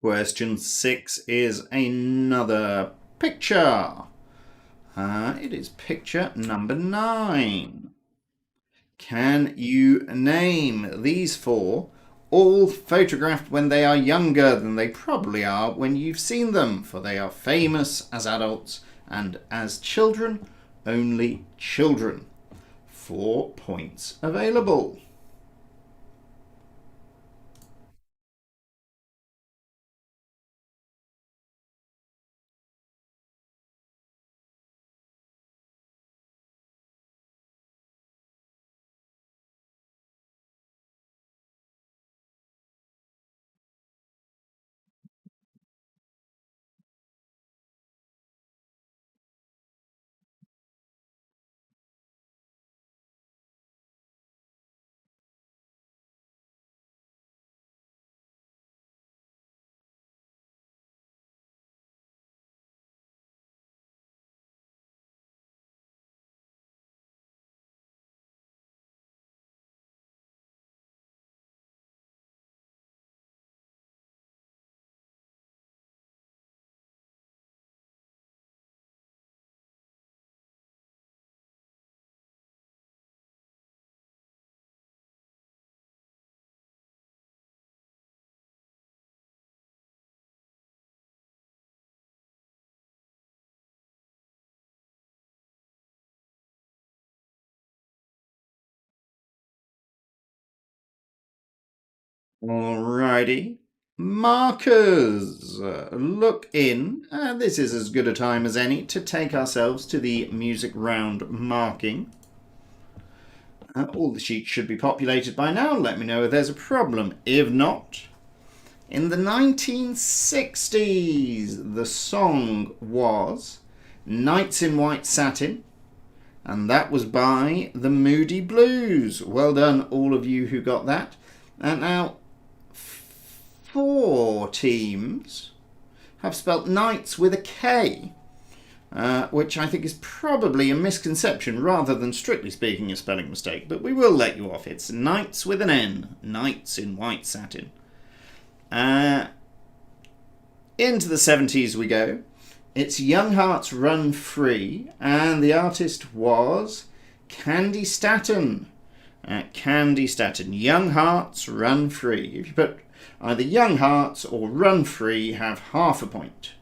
Question 6 is another picture. It is picture number 9. Can you name these 4, all photographed when they are younger than they probably are when you've seen them, for they are famous as adults and as children, only children. 4 points available. Alrighty. Markers. Look in. This is as good a time as any to take ourselves to the music round marking. All the sheets should be populated by now. Let me know if there's a problem. If not, in the 1960s, the song was Nights in White Satin, and that was by the Moody Blues. Well done, all of you who got that. And now, 4 teams have spelt nights with a K, which I think is probably a misconception rather than strictly speaking a spelling mistake, but we will let you off. It's nights with an N, Nights in White Satin. Into the 70s we go. It's Young Hearts Run Free, and the artist was Candy Staton. Candy Staton, Young Hearts Run Free. If you put either Young Hearts or Run Free, have half a point.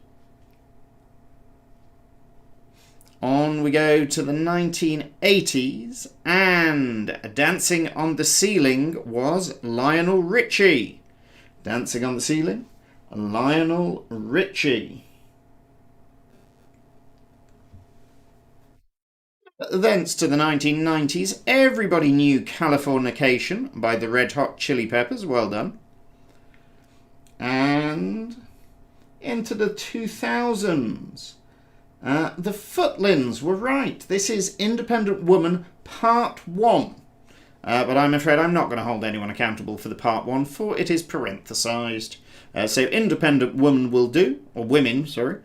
On we go to the 1980s, and Dancing on the Ceiling was Lionel Richie. Dancing on the Ceiling, Lionel Richie. Thence to the 1990s, everybody knew Californication by the Red Hot Chili Peppers. Well done. And into the 2000s. The Footlins were right. This is Independent Woman Part 1. But I'm afraid I'm not going to hold anyone accountable for the Part 1, for it is parenthesized. So Independent Woman will do, or Women, sorry.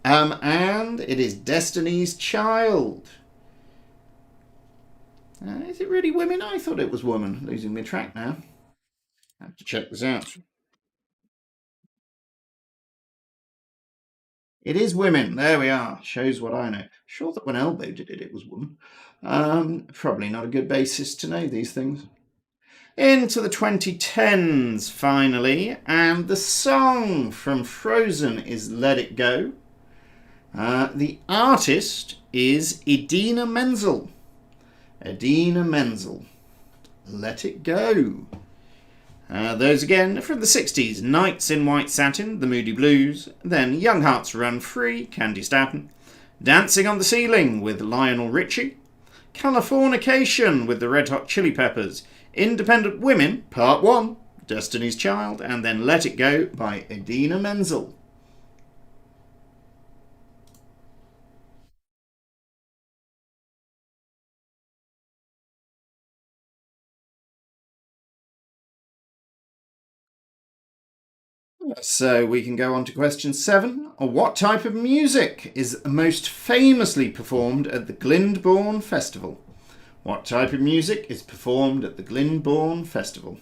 And it is Destiny's Child. Is it really Women? I thought it was Woman. Losing my track now. I have to check this out. It is Women. There we are. Shows what I know. Sure that when Elbow did it, it was Woman. Probably not a good basis to know these things. Into the 2010s, finally. And the song from Frozen is Let It Go. The artist is Idina Menzel. Idina Menzel. Let It Go. Those again from the 60s. Nights in White Satin, the Moody Blues. Then Young Hearts Run Free, Candy Staton. Dancing on the Ceiling with Lionel Richie. Californication with the Red Hot Chili Peppers. Independent Women, Part 1, Destiny's Child. And then Let It Go by Idina Menzel. So we can go on to question 7. What type of music is most famously performed at the Glyndebourne Festival? What type of music is performed at the Glyndebourne Festival?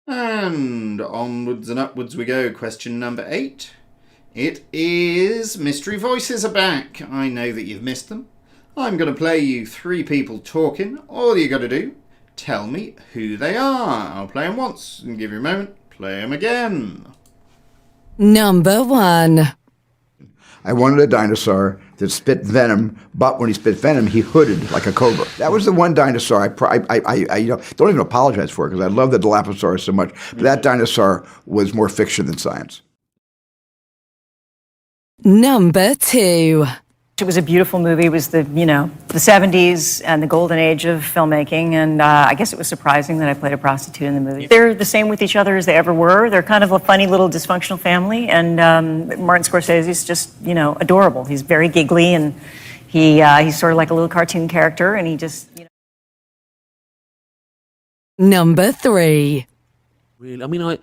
And onwards and upwards we go. Question number 8. It is Mystery Voices are back. I know that you've missed them. I'm going to play you 3 people talking. All you got to do, tell me who they are. I'll play them once and give you a moment. Play them again. Number 1. I wanted a dinosaur that spit venom, but when he spit venom, he hooded like a cobra. That was the one dinosaur I don't even apologize for it because I love the Dilophosaurus so much. But that dinosaur was more fiction than science. Number 2. It was a beautiful movie. It was the 70s and the golden age of filmmaking. And I guess it was surprising that I played a prostitute in the movie. They're the same with each other as they ever were. They're kind of a funny little dysfunctional family. And Martin Scorsese's just, adorable. He's very giggly and he's sort of like a little cartoon character. And he just, Number 3. Really,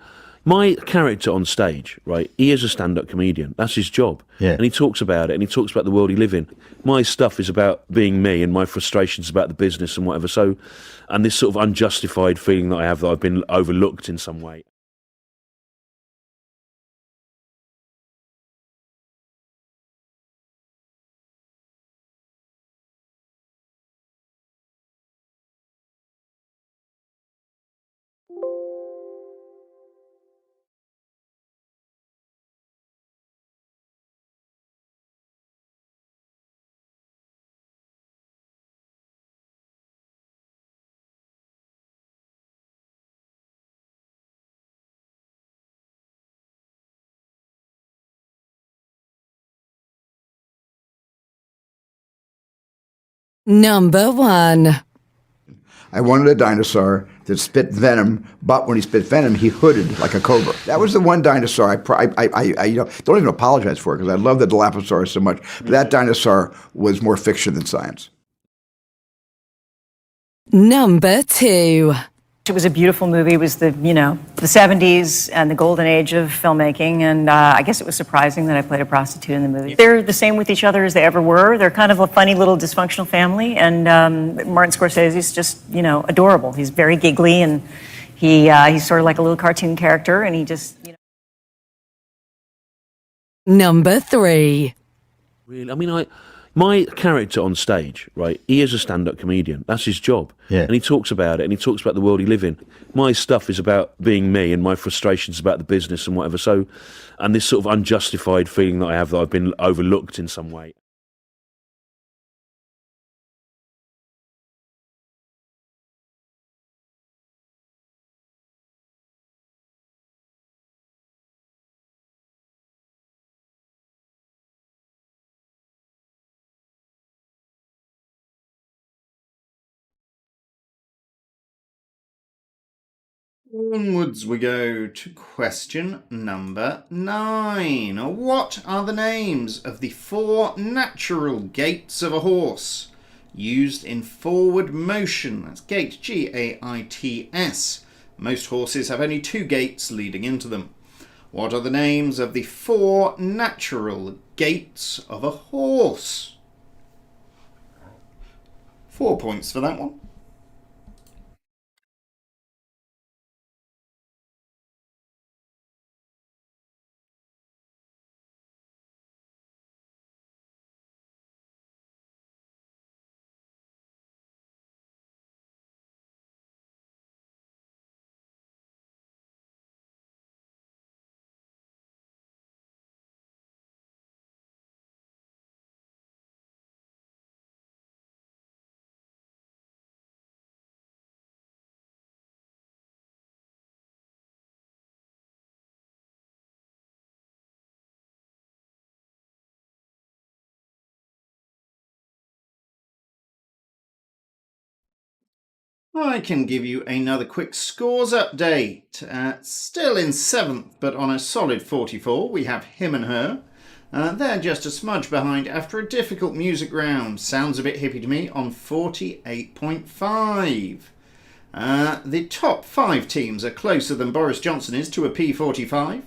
my character on stage, right, he is a stand-up comedian. That's his job. Yeah. And he talks about it, and he talks about the world he lives in. My stuff is about being me and my frustrations about the business and whatever. So, and this sort of unjustified feeling that I have that I've been overlooked in some way. Number 1. I wanted a dinosaur that spit venom, but when he spit venom, he hooded like a cobra. That was the one dinosaur I don't even apologize for it because I love the Dilophosaurus so much. But that dinosaur was more fiction than science. Number 2. it was a beautiful movie. It was the 70s and the golden age of filmmaking. And I guess it was surprising that I played a prostitute in the movie. They're the same with each other as they ever were. They're kind of a funny little dysfunctional family. And Martin Scorsese's just, adorable. He's very giggly and he's sort of like a little cartoon character. And he just, Number 3. Really, my character on stage, right, he is a stand-up comedian. That's his job. Yeah. And he talks about it, and he talks about the world he lives in. My stuff is about being me and my frustrations about the business and whatever. So, and this sort of unjustified feeling that I have that I've been overlooked in some way. Onwards we go to question number 9. What are the names of the 4 natural gaits of a horse used in forward motion? That's gait, G-A-I-T-S. Most horses have only 2 gaits leading into them. What are the names of the 4 natural gaits of a horse? 4 points for that one. I can give you another quick scores update. Still in 7th, but on a solid 44, we have Him and Her. They're just a smudge behind after a difficult music round. Sounds a bit hippie to me on 48.5. The top 5 teams are closer than Boris Johnson is to a P45.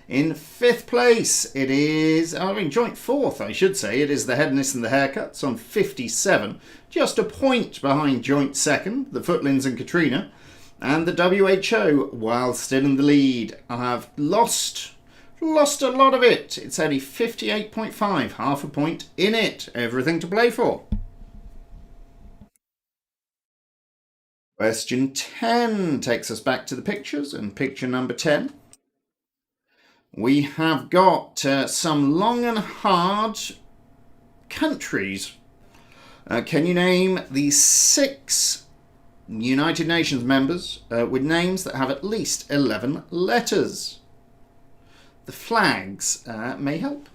In 5th place, it is, joint 4th, I should say, it is the Headness and the Haircuts on 57, just a point behind joint 2nd, the Footlins and Katrina. And the WHO, while still in the lead, have lost a lot of it. It's only 58.5, half a point in it. Everything to play for. Question 10 takes us back to the pictures, and picture number 10. We have got some long and hard countries. Can you name the 6 United Nations members with names that have at least 11 letters? The flags may help.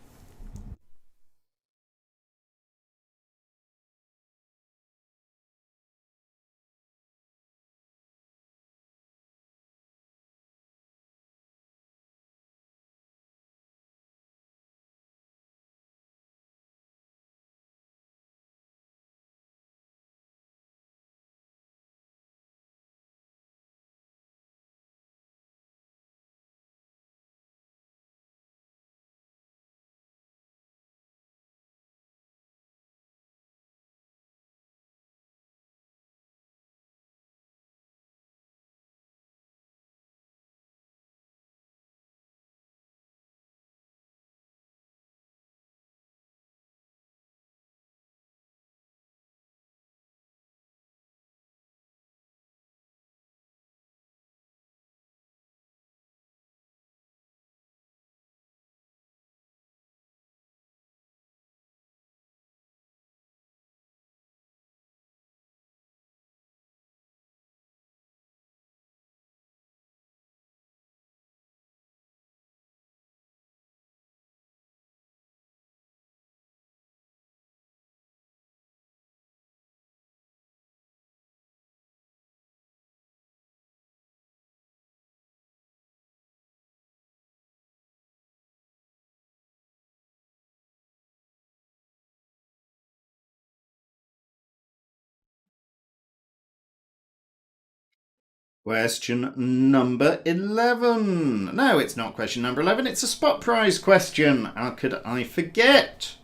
Question number 11. No, it's not question number 11. It's a spot prize question. How could I forget?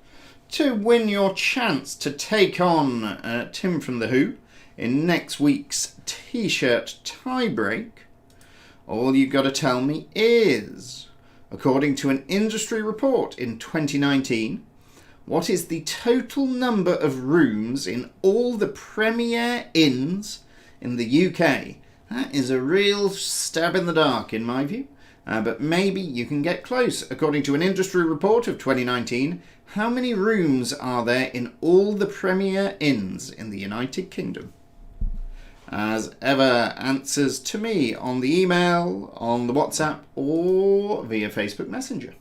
To win your chance to take on Tim from The Who in next week's T-shirt tiebreak, all you've got to tell me is, according to an industry report in 2019, what is the total number of rooms in all the Premier Inns in the UK? That is a real stab in the dark, in my view. But maybe you can get close. According to an industry report of 2019, how many rooms are there in all the Premier Inns in the United Kingdom? As ever, answers to me on the email, on the WhatsApp, or via Facebook Messenger.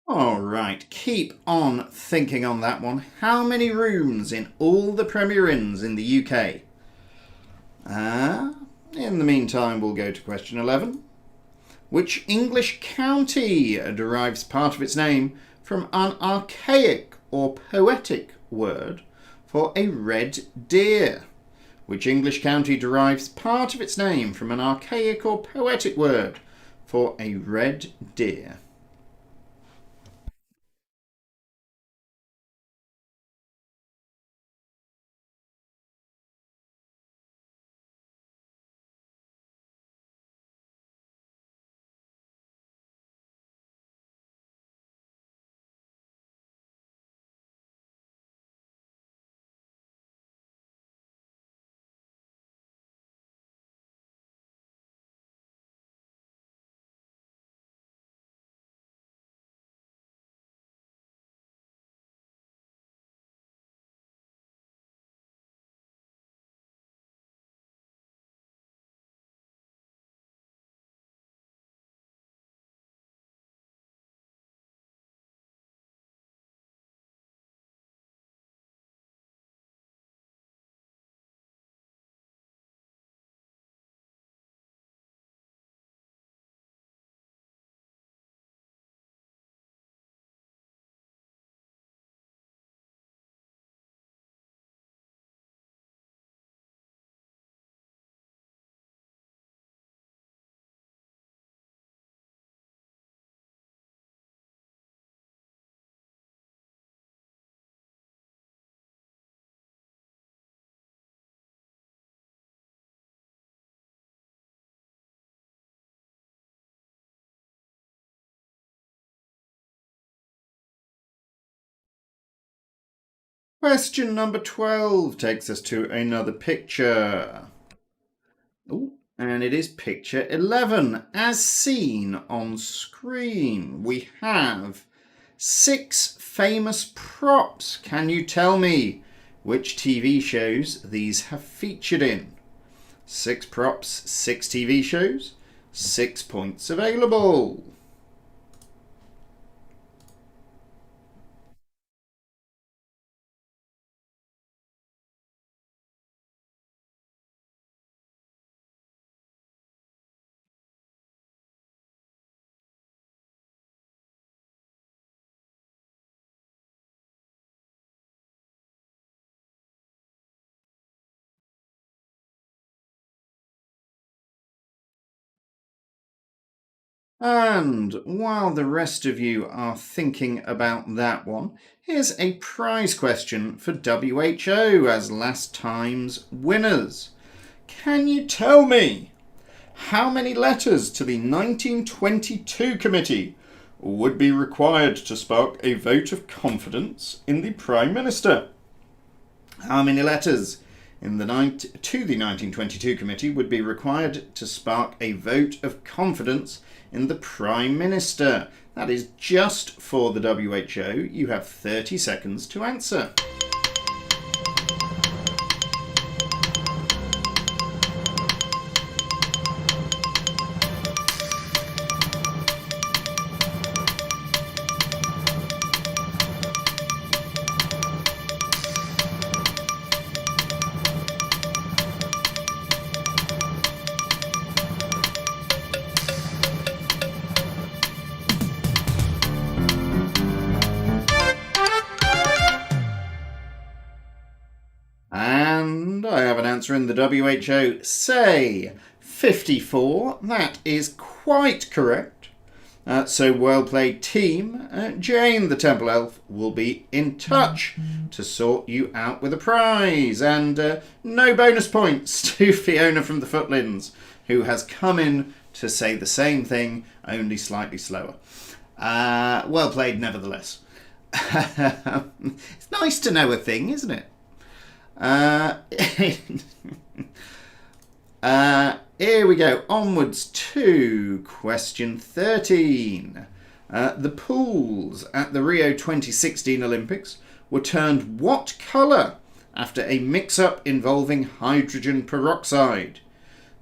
All right, keep on thinking on that one. How many rooms in all the Premier Inns in the UK? In the meantime, we'll go to question 11. Which English county derives part of its name from an archaic or poetic word for a red deer? Which English county derives part of its name from an archaic or poetic word for a red deer? Question number 12 takes us to another picture. Ooh, and it is picture 11. As seen on screen, we have 6 famous props. Can you tell me which TV shows these have featured in? 6 props, 6 TV shows, 6 points available. And while the rest of you are thinking about that one, here's a prize question for WHO as last time's winners. Can you tell me how many letters to the 1922 committee would be required to spark a vote of confidence in the Prime Minister? How many letters to the 1922 committee would be required to spark a vote of confidence in the Prime Minister? That is just for the WHO. You have 30 seconds to answer. And I have an answer in the WHO. Say 54. That is quite correct. So well played, team. Jane the Temple Elf will be in touch to sort you out with a prize. And no bonus points to Fiona from the Footlands, who has come in to say the same thing, only slightly slower. Well played nevertheless. It's nice to know a thing, isn't it? Here we go. Onwards to question 13. The pools at the Rio 2016 Olympics were turned what colour after a mix-up involving hydrogen peroxide?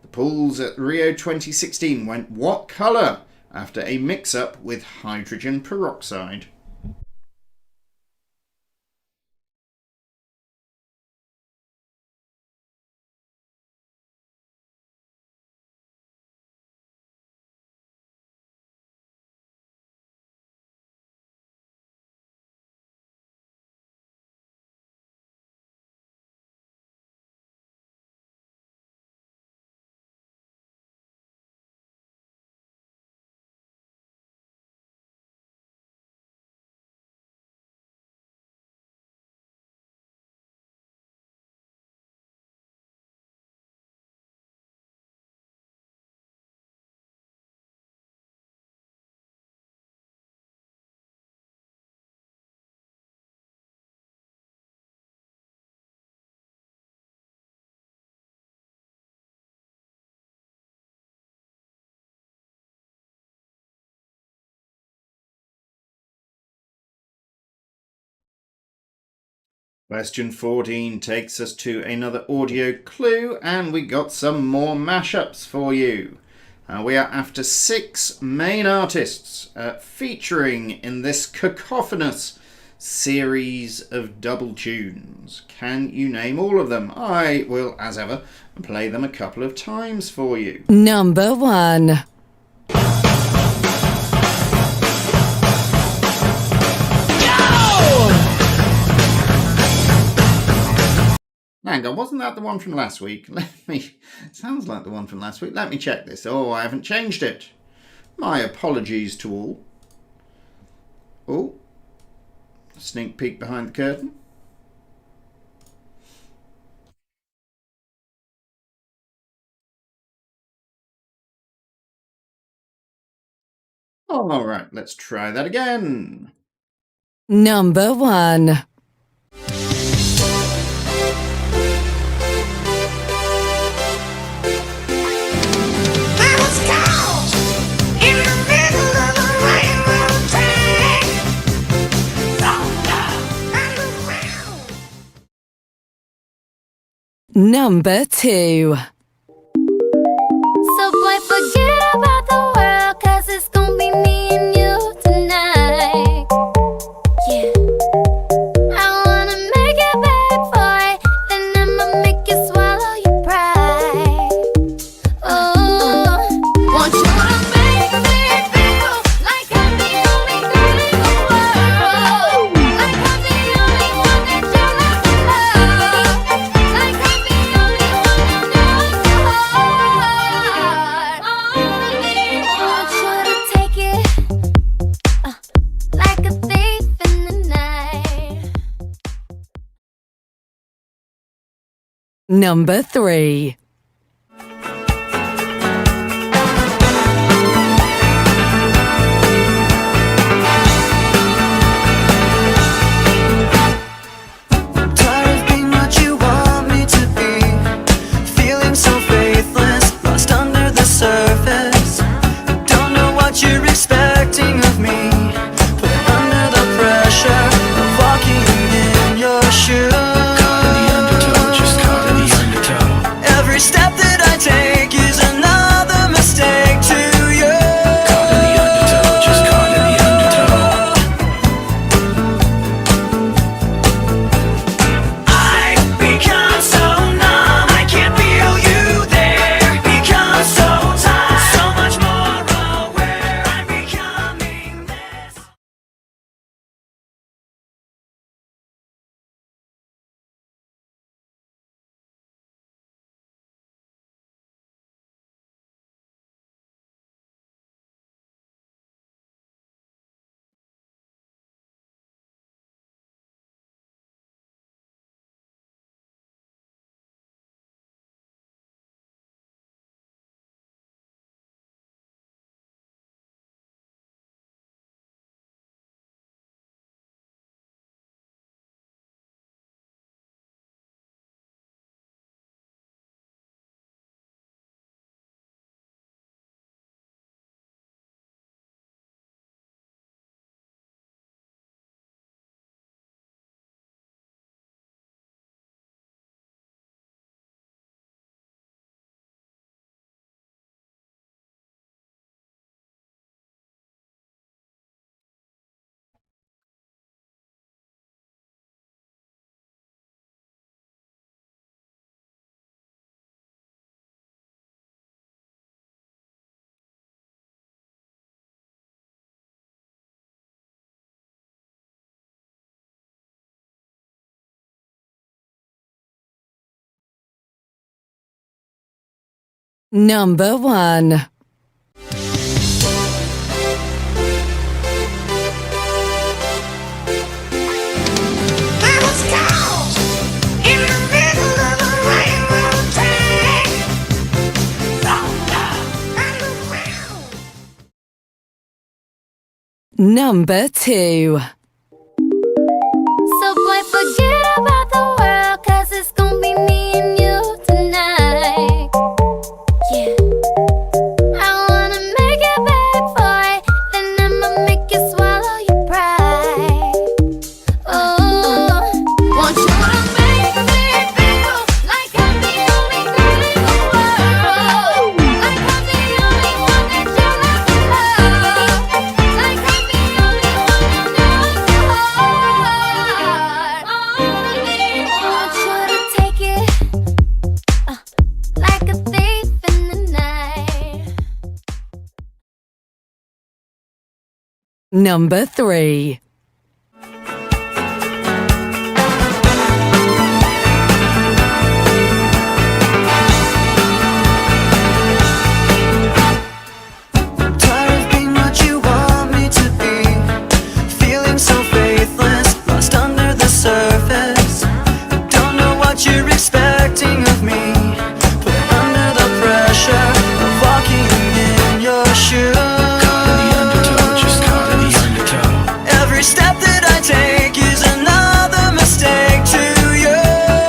The pools at Rio 2016 went what colour after a mix-up with hydrogen peroxide. Question 14 takes us to another audio clue, and we got some more mashups for you. We are after 6 main artists featuring in this cacophonous series of double tunes. Can you name all of them? I will, as ever, play them a couple of times for you. Number 1. Hang on, wasn't that the one from last week? Sounds like the one from last week. Let me check this. Oh, I haven't changed it. My apologies to all. Oh, sneak peek behind the curtain. All right, let's try that again. Number 1. Number 2. So boy, forget about the world, 'cause it's gonna be me and you tonight. Yeah. I wanna make it bad for it, then I'ma make you swallow your pride. Oh, want you to make me feel like I'm the only girl in the world, like I'm the only one that you have to love, like I'm the only one who knows your heart. Only want you to take it like a thief in the night. Number 3. Tired of being what you want me to be, feeling so faithless, lost under the surface. Don't know what you're expecting of me, put under the pressure of walking in your shoes. Caught in the undertow, just caught in the undertow. Every Number 1. I was caught in the middle of a rainbow track. Number 2. So boy, forget about the world, 'cause it's gonna be me and you tonight. Yeah. I wanna make it back for it, then I'ma make you swallow your pride. Oh, want you to make me feel like I'm the only girl in the world, like I'm the only one that you love to love, like I'm the only one who knows your heart. Want you to take it like a thief in the night. Number 3. Tired of being what you want me to be, feeling so faithless, lost under the surface. Don't know what you're expecting of me, put under the pressure of walking in your shoes. Caught in the undertow, just caught in the undertow. Every step that I take is another mistake to you.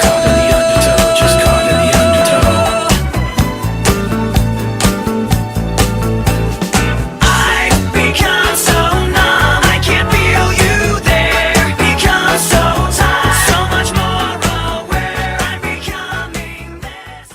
Caught in the undertow, just caught in the undertow. I've become so numb, I can't feel you there. Become so tired, so much more aware. I'm becoming this.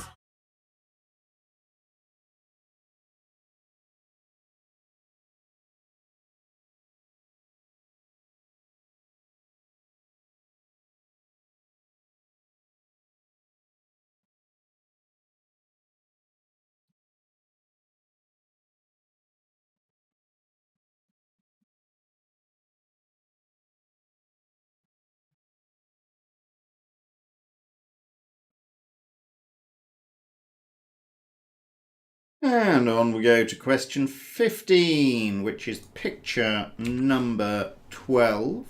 And on we go to question 15, which is picture number 12.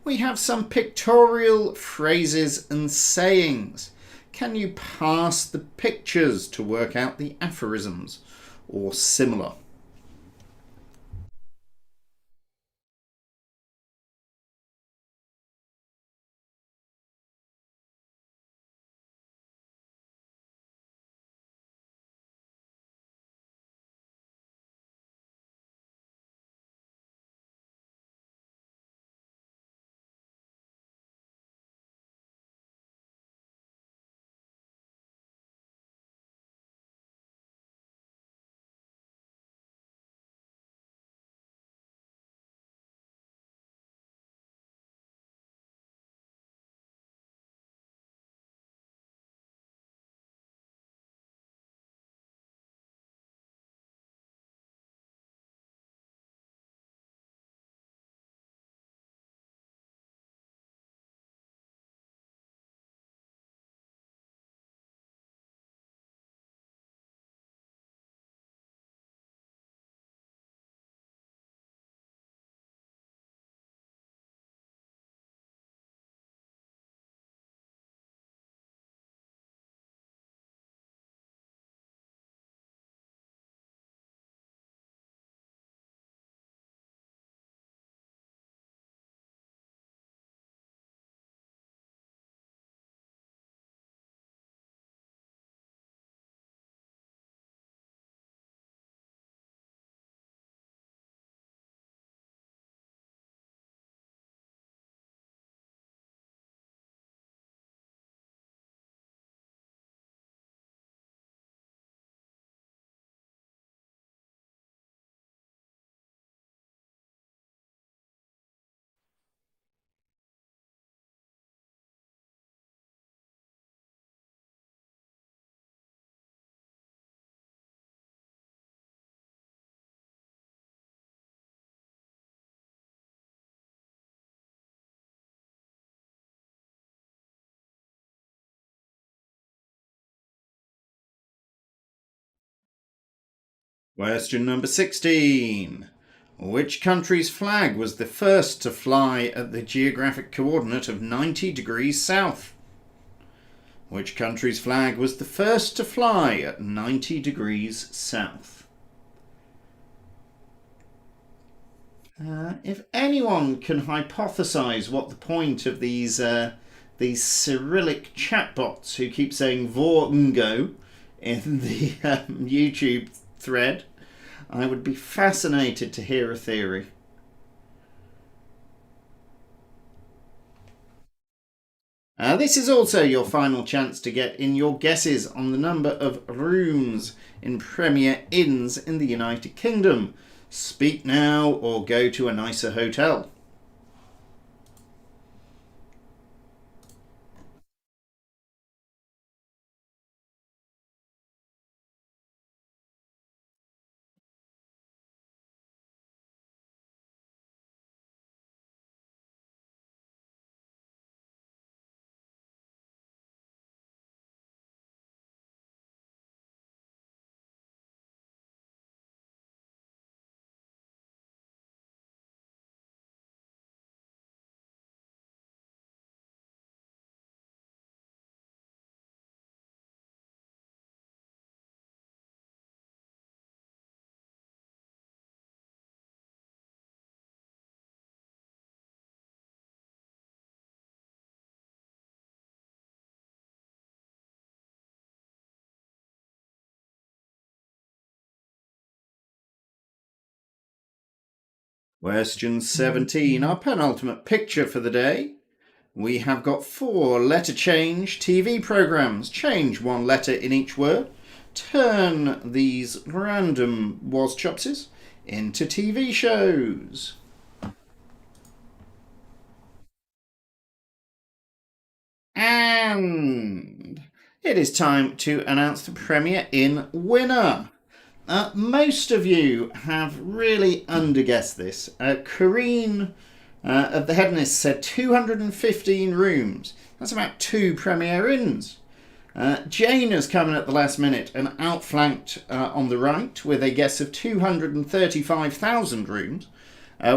We have some pictorial phrases and sayings. Can you pass the pictures to work out the aphorisms or similar? Question number 16. Which country's flag was the first to fly at the geographic coordinate of 90 degrees south? Which country's flag was the first to fly at 90 degrees south? If anyone can hypothesize what the point of these Cyrillic chatbots who keep saying Vorngo in the YouTube thread, I would be fascinated to hear a theory. This is also your final chance to get in your guesses on the number of rooms in Premier Inns in the United Kingdom. Speak now or go to a nicer hotel. Question 17, our penultimate picture for the day. We have got 4 letter change TV programs. Change 1 letter in each word. Turn these random was chopses into TV shows. And it is time to announce the Premier Inn winner. Most of you have really underguessed this. Corrine of the Hedonists said 215 rooms. That's about 2 Premier Inns. Jane has come in at the last minute and outflanked on the right with a guess of 235,000 rooms,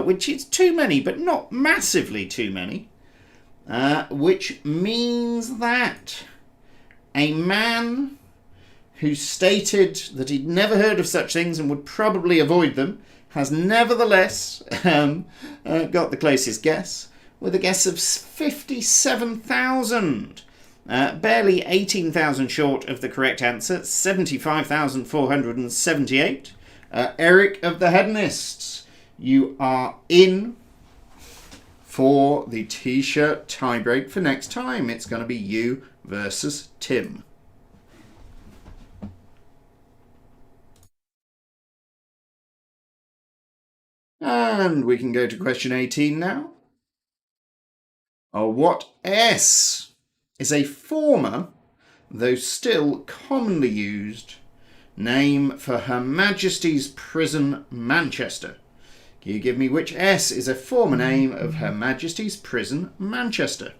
which is too many, but not massively too many, which means that a man who stated that he'd never heard of such things and would probably avoid them, has nevertheless got the closest guess, with a guess of 57,000. Barely 18,000 short of the correct answer, 75,478. Eric of the Hedonists, you are in for the t-shirt tiebreak for next time. It's going to be you versus Tim. And we can go to question 18 now. What S is a former, though still commonly used, name for Her Majesty's Prison Manchester? Can you give me which S is a former name of Her Majesty's Prison Manchester?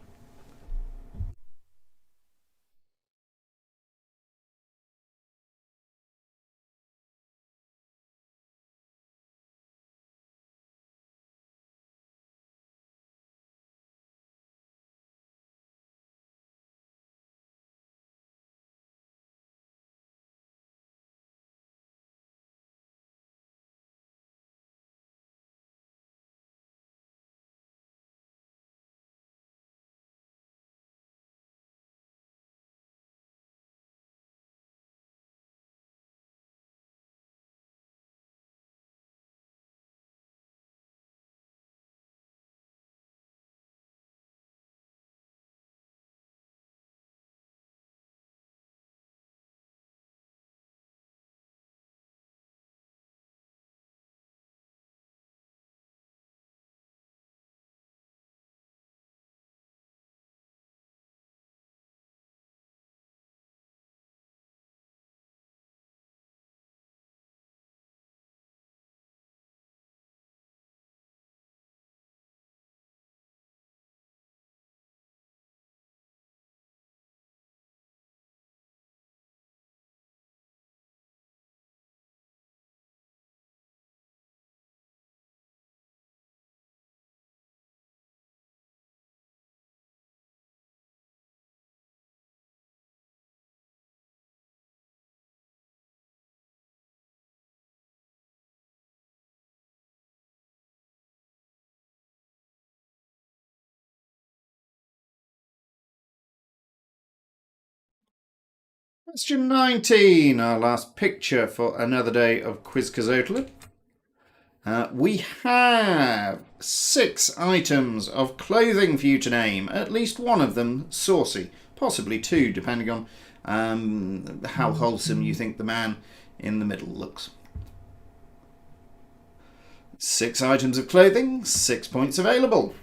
Question 19, our last picture for another day of Quizcazoatl. We have 6 items of clothing for you to name, at least one of them saucy, possibly 2, depending on how wholesome you think the man in the middle looks. 6 items of clothing, 6 points available.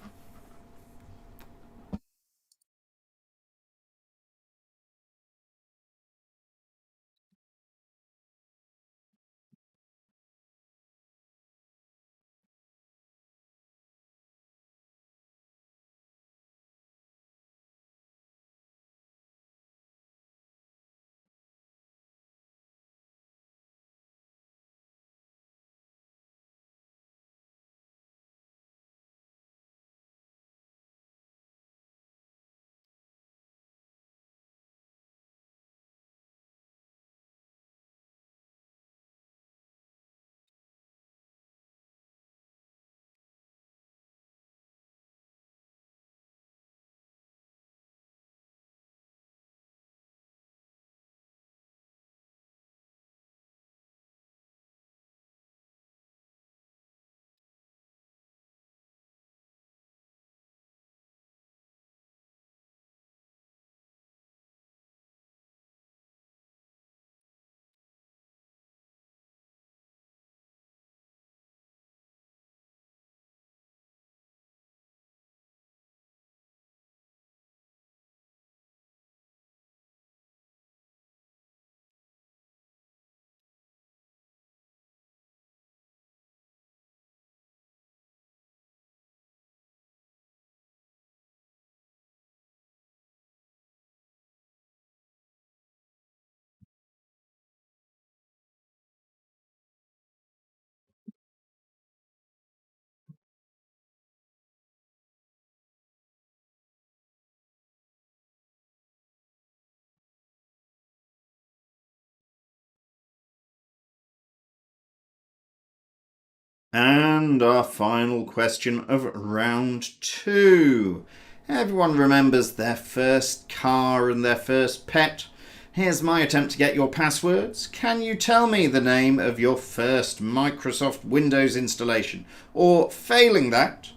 And our final question of round 2. Everyone remembers their first car and their first pet. Here's my attempt to get your passwords. Can you tell me the name of your first Microsoft Windows installation? Or, failing that,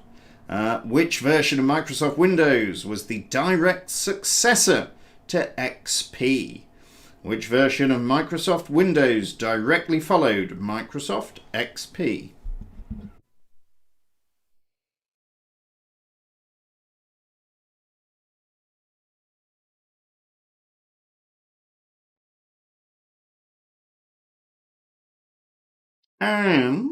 which version of Microsoft Windows was the direct successor to XP? Which version of Microsoft Windows directly followed Microsoft XP? And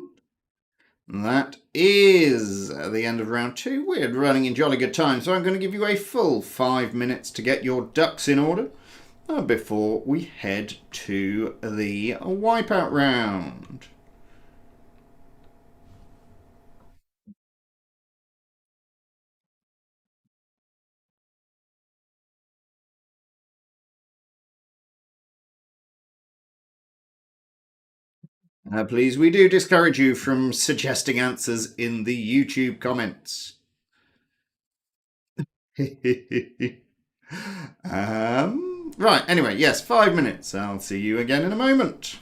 that is the end of round 2. We're running in jolly good time, so I'm going to give you a full 5 minutes to get your ducks in order before we head to the wipeout round. Please, we do discourage you from suggesting answers in the YouTube comments. Right, anyway, yes, 5 minutes. I'll see you again in a moment.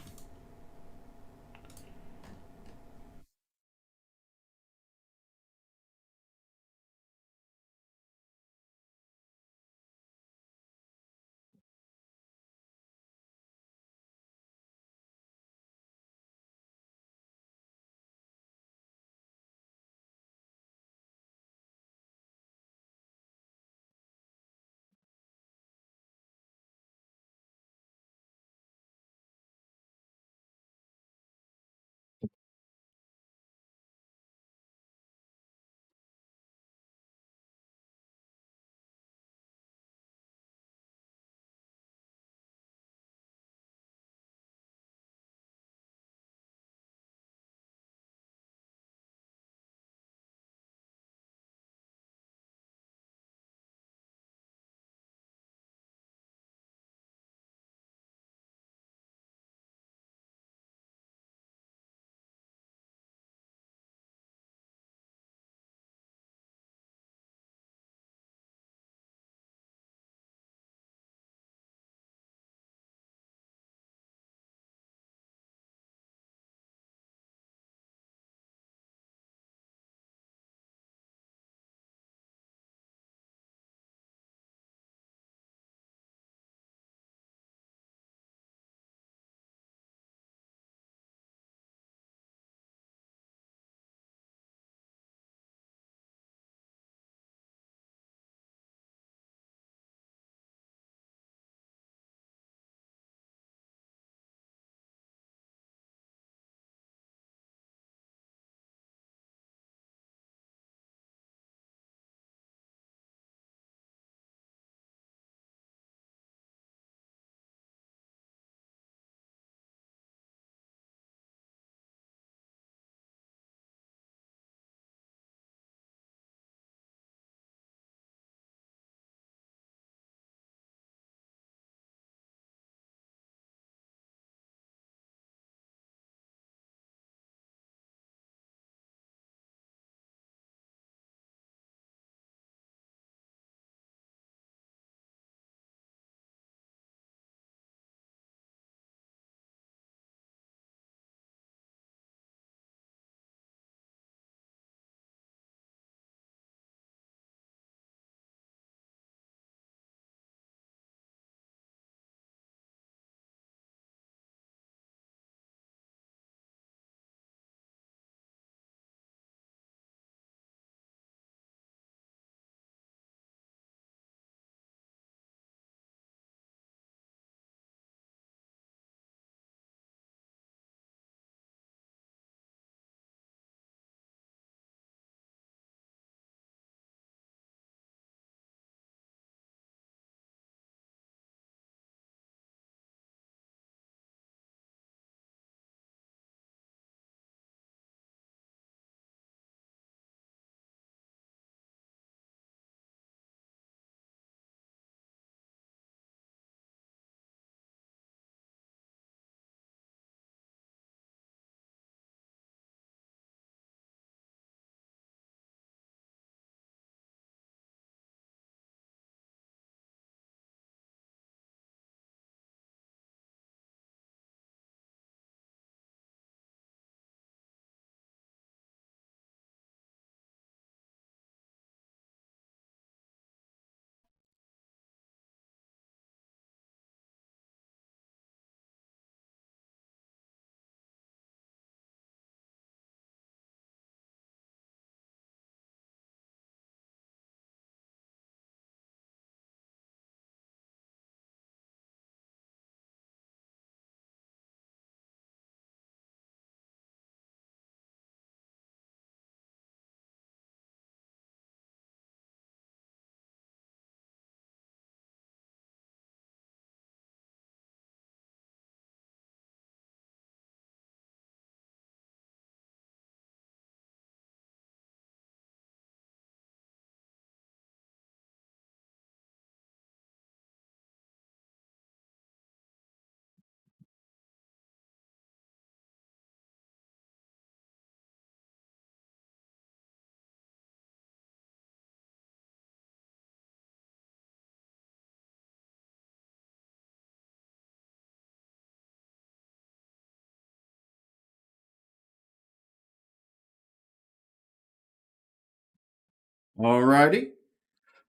Alrighty.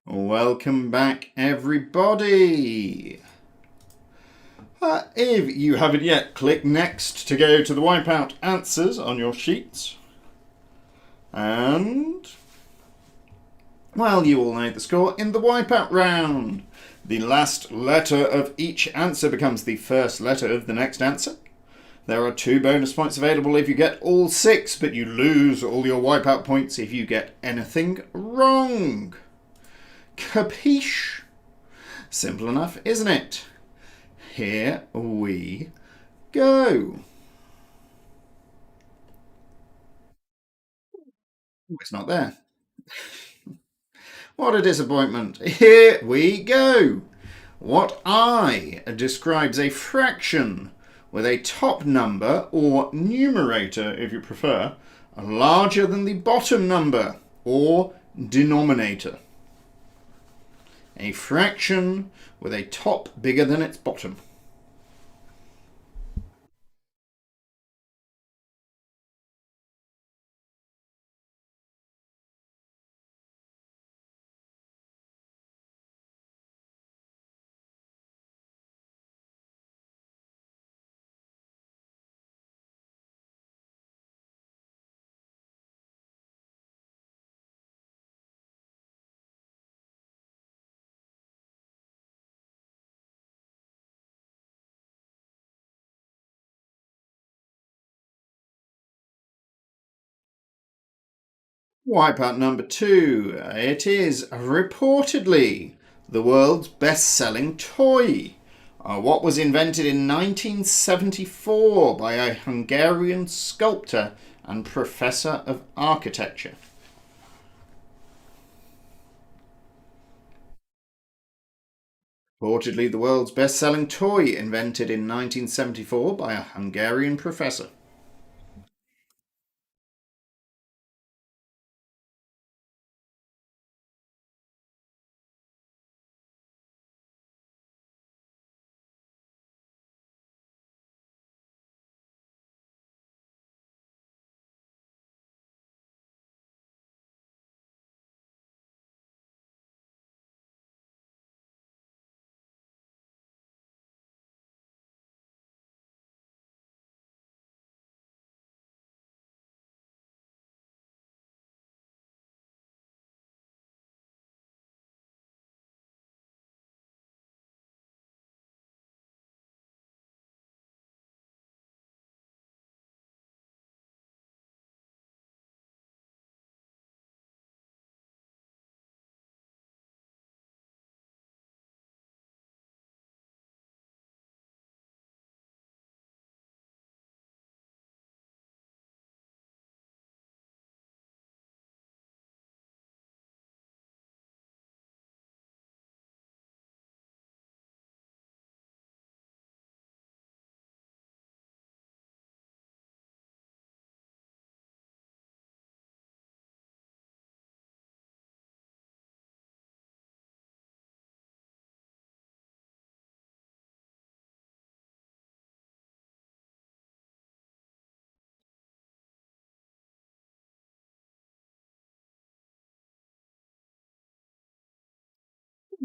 Welcome back, everybody. If you haven't yet, click next to go to the Wipeout answers on your sheets. And, well, you all know the score in the Wipeout round. The last letter of each answer becomes the first letter of the next answer. There are 2 bonus points available if you get all 6, but you lose all your Wipeout points if you get anything wrong. Capiche? Simple enough, isn't it? Here we go. Oh, it's not there. What a disappointment. Here we go. What I describes a fraction with a top number, or numerator if you prefer, larger than the bottom number, or denominator. A fraction with a top bigger than its bottom. Wipeout number 2. It is reportedly the world's best-selling toy. What was invented in 1974 by a Hungarian sculptor and professor of architecture. Reportedly the world's best-selling toy invented in 1974 by a Hungarian professor.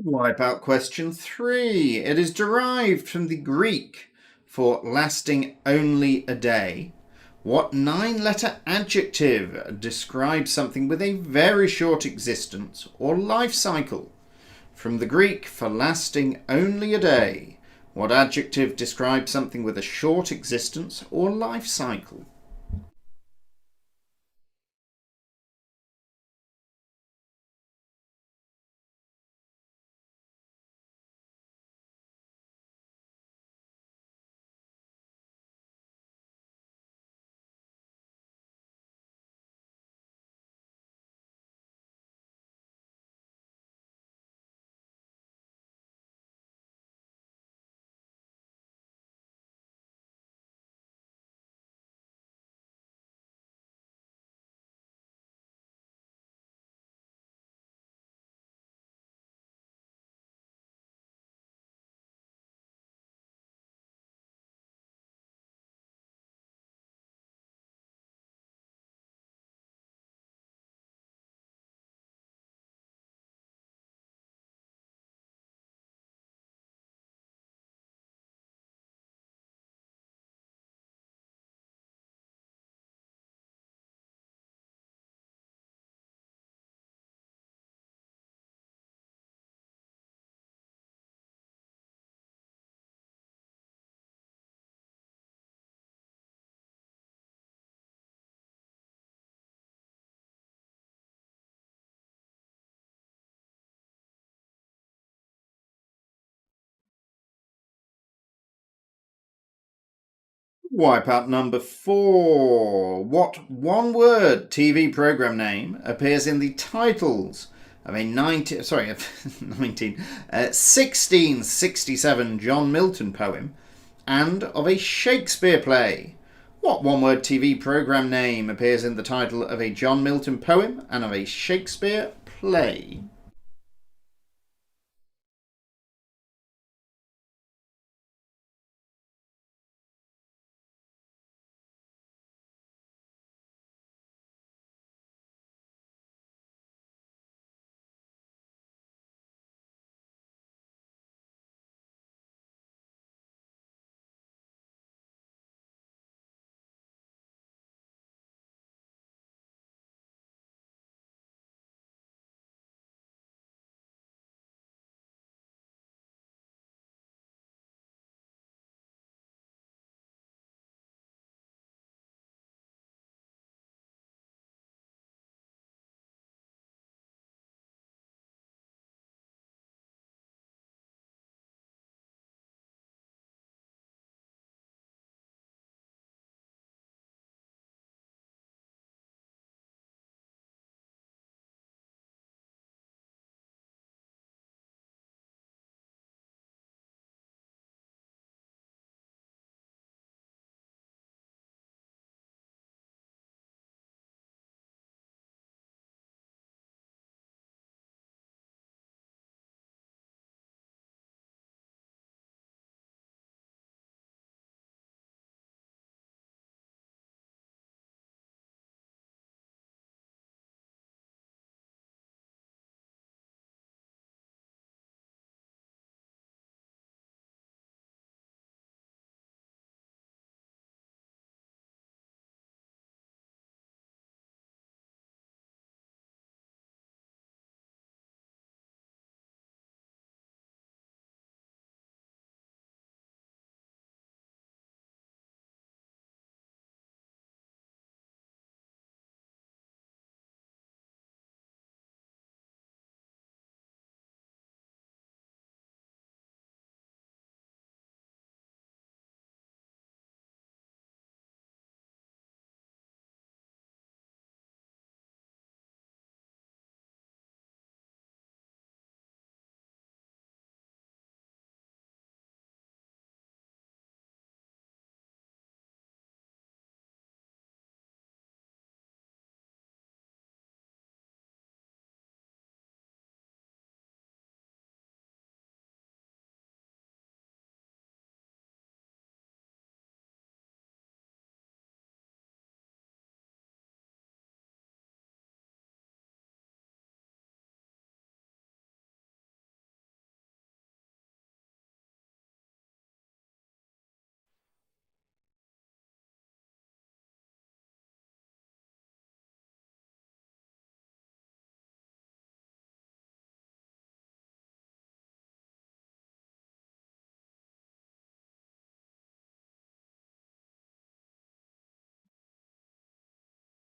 Wipeout question 3. It is derived from the Greek for lasting only a day. What 9-letter adjective describes something with a very short existence or life cycle? From the Greek for lasting only a day. What adjective describes something with a short existence or life cycle? Wipeout number 4. What one-word TV program name appears in the titles of a 1667 John Milton poem and of a Shakespeare play? What one-word TV program name appears in the title of a John Milton poem and of a Shakespeare play?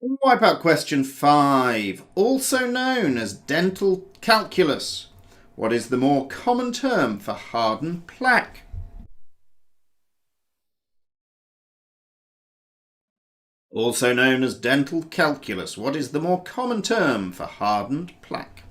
Wipeout question 5. Also known as dental calculus. What is the more common term for hardened plaque? Also known as dental calculus. What is the more common term for hardened plaque?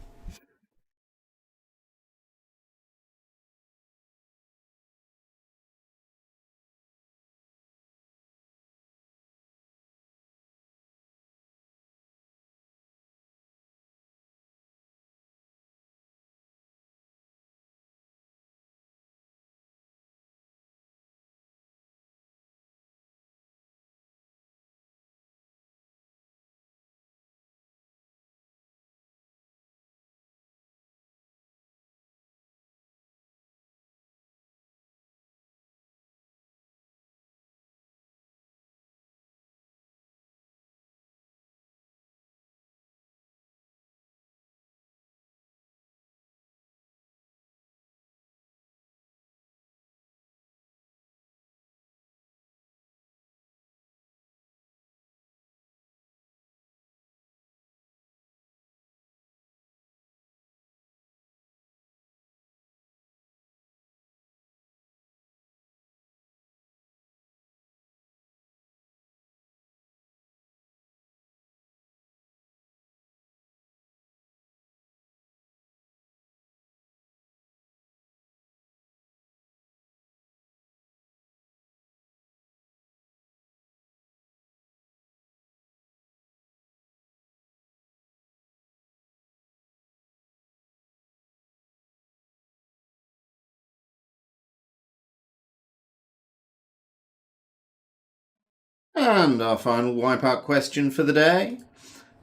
And our final wipeout question for the day.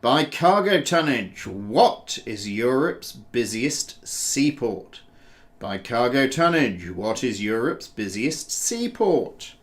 By cargo tonnage, what is Europe's busiest seaport? By cargo tonnage, what is Europe's busiest seaport?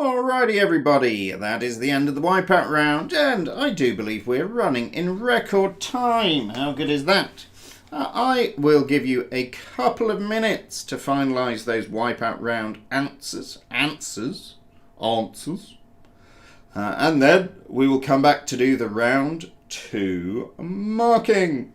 Alrighty, everybody, that is the end of the wipeout round, and I do believe we're running in record time. How good is that? I will give you a couple of minutes to finalise those wipeout round answers, and then we will come back to do the round 2 marking.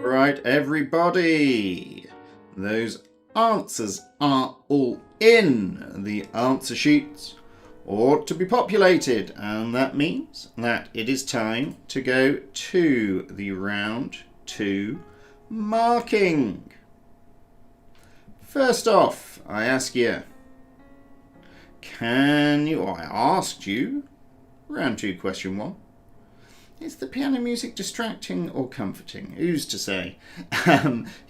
Right, everybody. Those answers are all in. The answer sheets ought to be populated, and that means that it is time to go to the round 2 marking. First off, I ask you, I asked you, round 2, question 1, is the piano music distracting or comforting? Who's to say?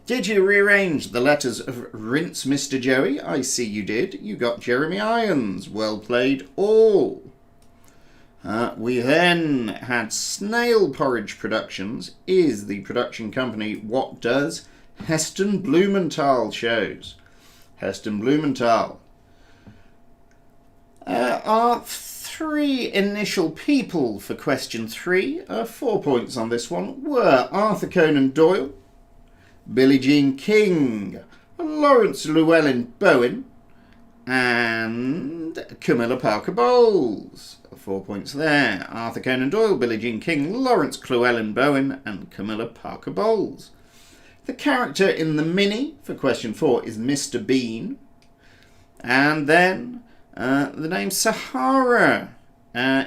Did you rearrange the letters of Rinse Mr. Joey? I see you did. You got Jeremy Irons. Well played all. We then had Snail Porridge Productions is the production company. What does Heston Blumenthal shows? Heston Blumenthal. Our 3 initial people for question 3, 4 points on this one, were Arthur Conan Doyle, Billie Jean King, Lawrence Llewellyn Bowen, and Camilla Parker Bowles. 4 points there. Arthur Conan Doyle, Billie Jean King, Lawrence Llewellyn Bowen, and Camilla Parker Bowles. The character in the Mini for question 4 is Mr. Bean. And then the name Sahara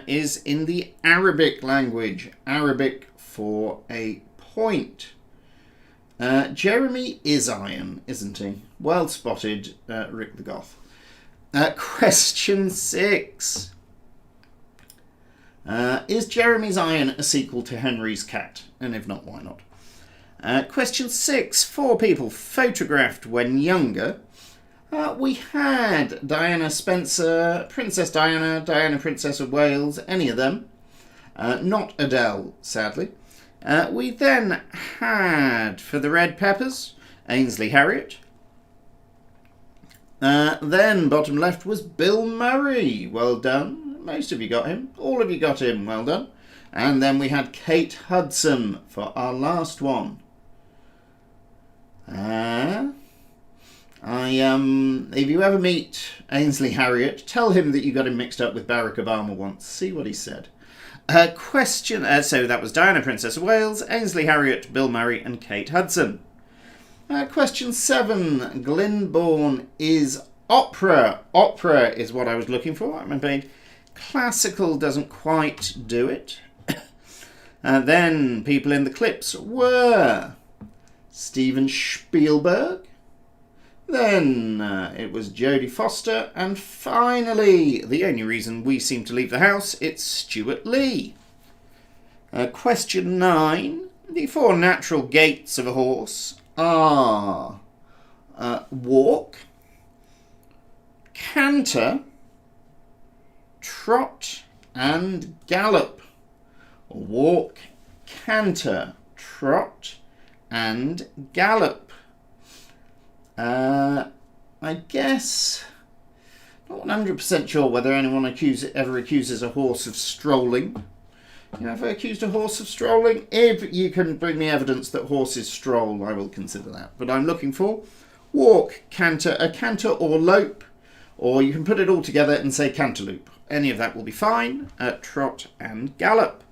is in the Arabic language. Arabic for a point. Jeremy is Iron, isn't he? Well spotted, Rick the Goth. Question 6. Is Jeremy's Iron a sequel to Henry's Cat? And if not, why not? Question 6. 4 people photographed when younger. We had Diana Spencer, Princess Diana, Diana Princess of Wales, any of them. Not Adele, sadly. We then had, for the Red Peppers, Ainsley Harriott. Then, bottom left, was Bill Murray. Well done. Most of you got him. All of you got him. Well done. And then we had Kate Hudson for our last one. If you ever meet Ainsley Harriott, tell him that you got him mixed up with Barack Obama once. See what he said. So that was Diana, Princess of Wales, Ainsley Harriott, Bill Murray, and Kate Hudson. Question 7. Glyndebourne is opera. Opera is what I was looking for. I'm afraid classical doesn't quite do it. Then people in the clips were Steven Spielberg. Then it was Jodie Foster. And finally, the only reason we seem to leave the house, it's Stuart Lee. Question 9. The 4 natural gaits of a horse are walk, canter, trot, and gallop. Walk, canter, trot, and gallop. I guess not 100% sure whether anyone ever accuses a horse of strolling. You ever accused a horse of strolling? If you can bring me evidence that horses stroll, I will consider that. But I'm looking for walk, canter, a canter or lope, or you can put it all together and say cantaloupe. Any of that will be fine. Trot and gallop.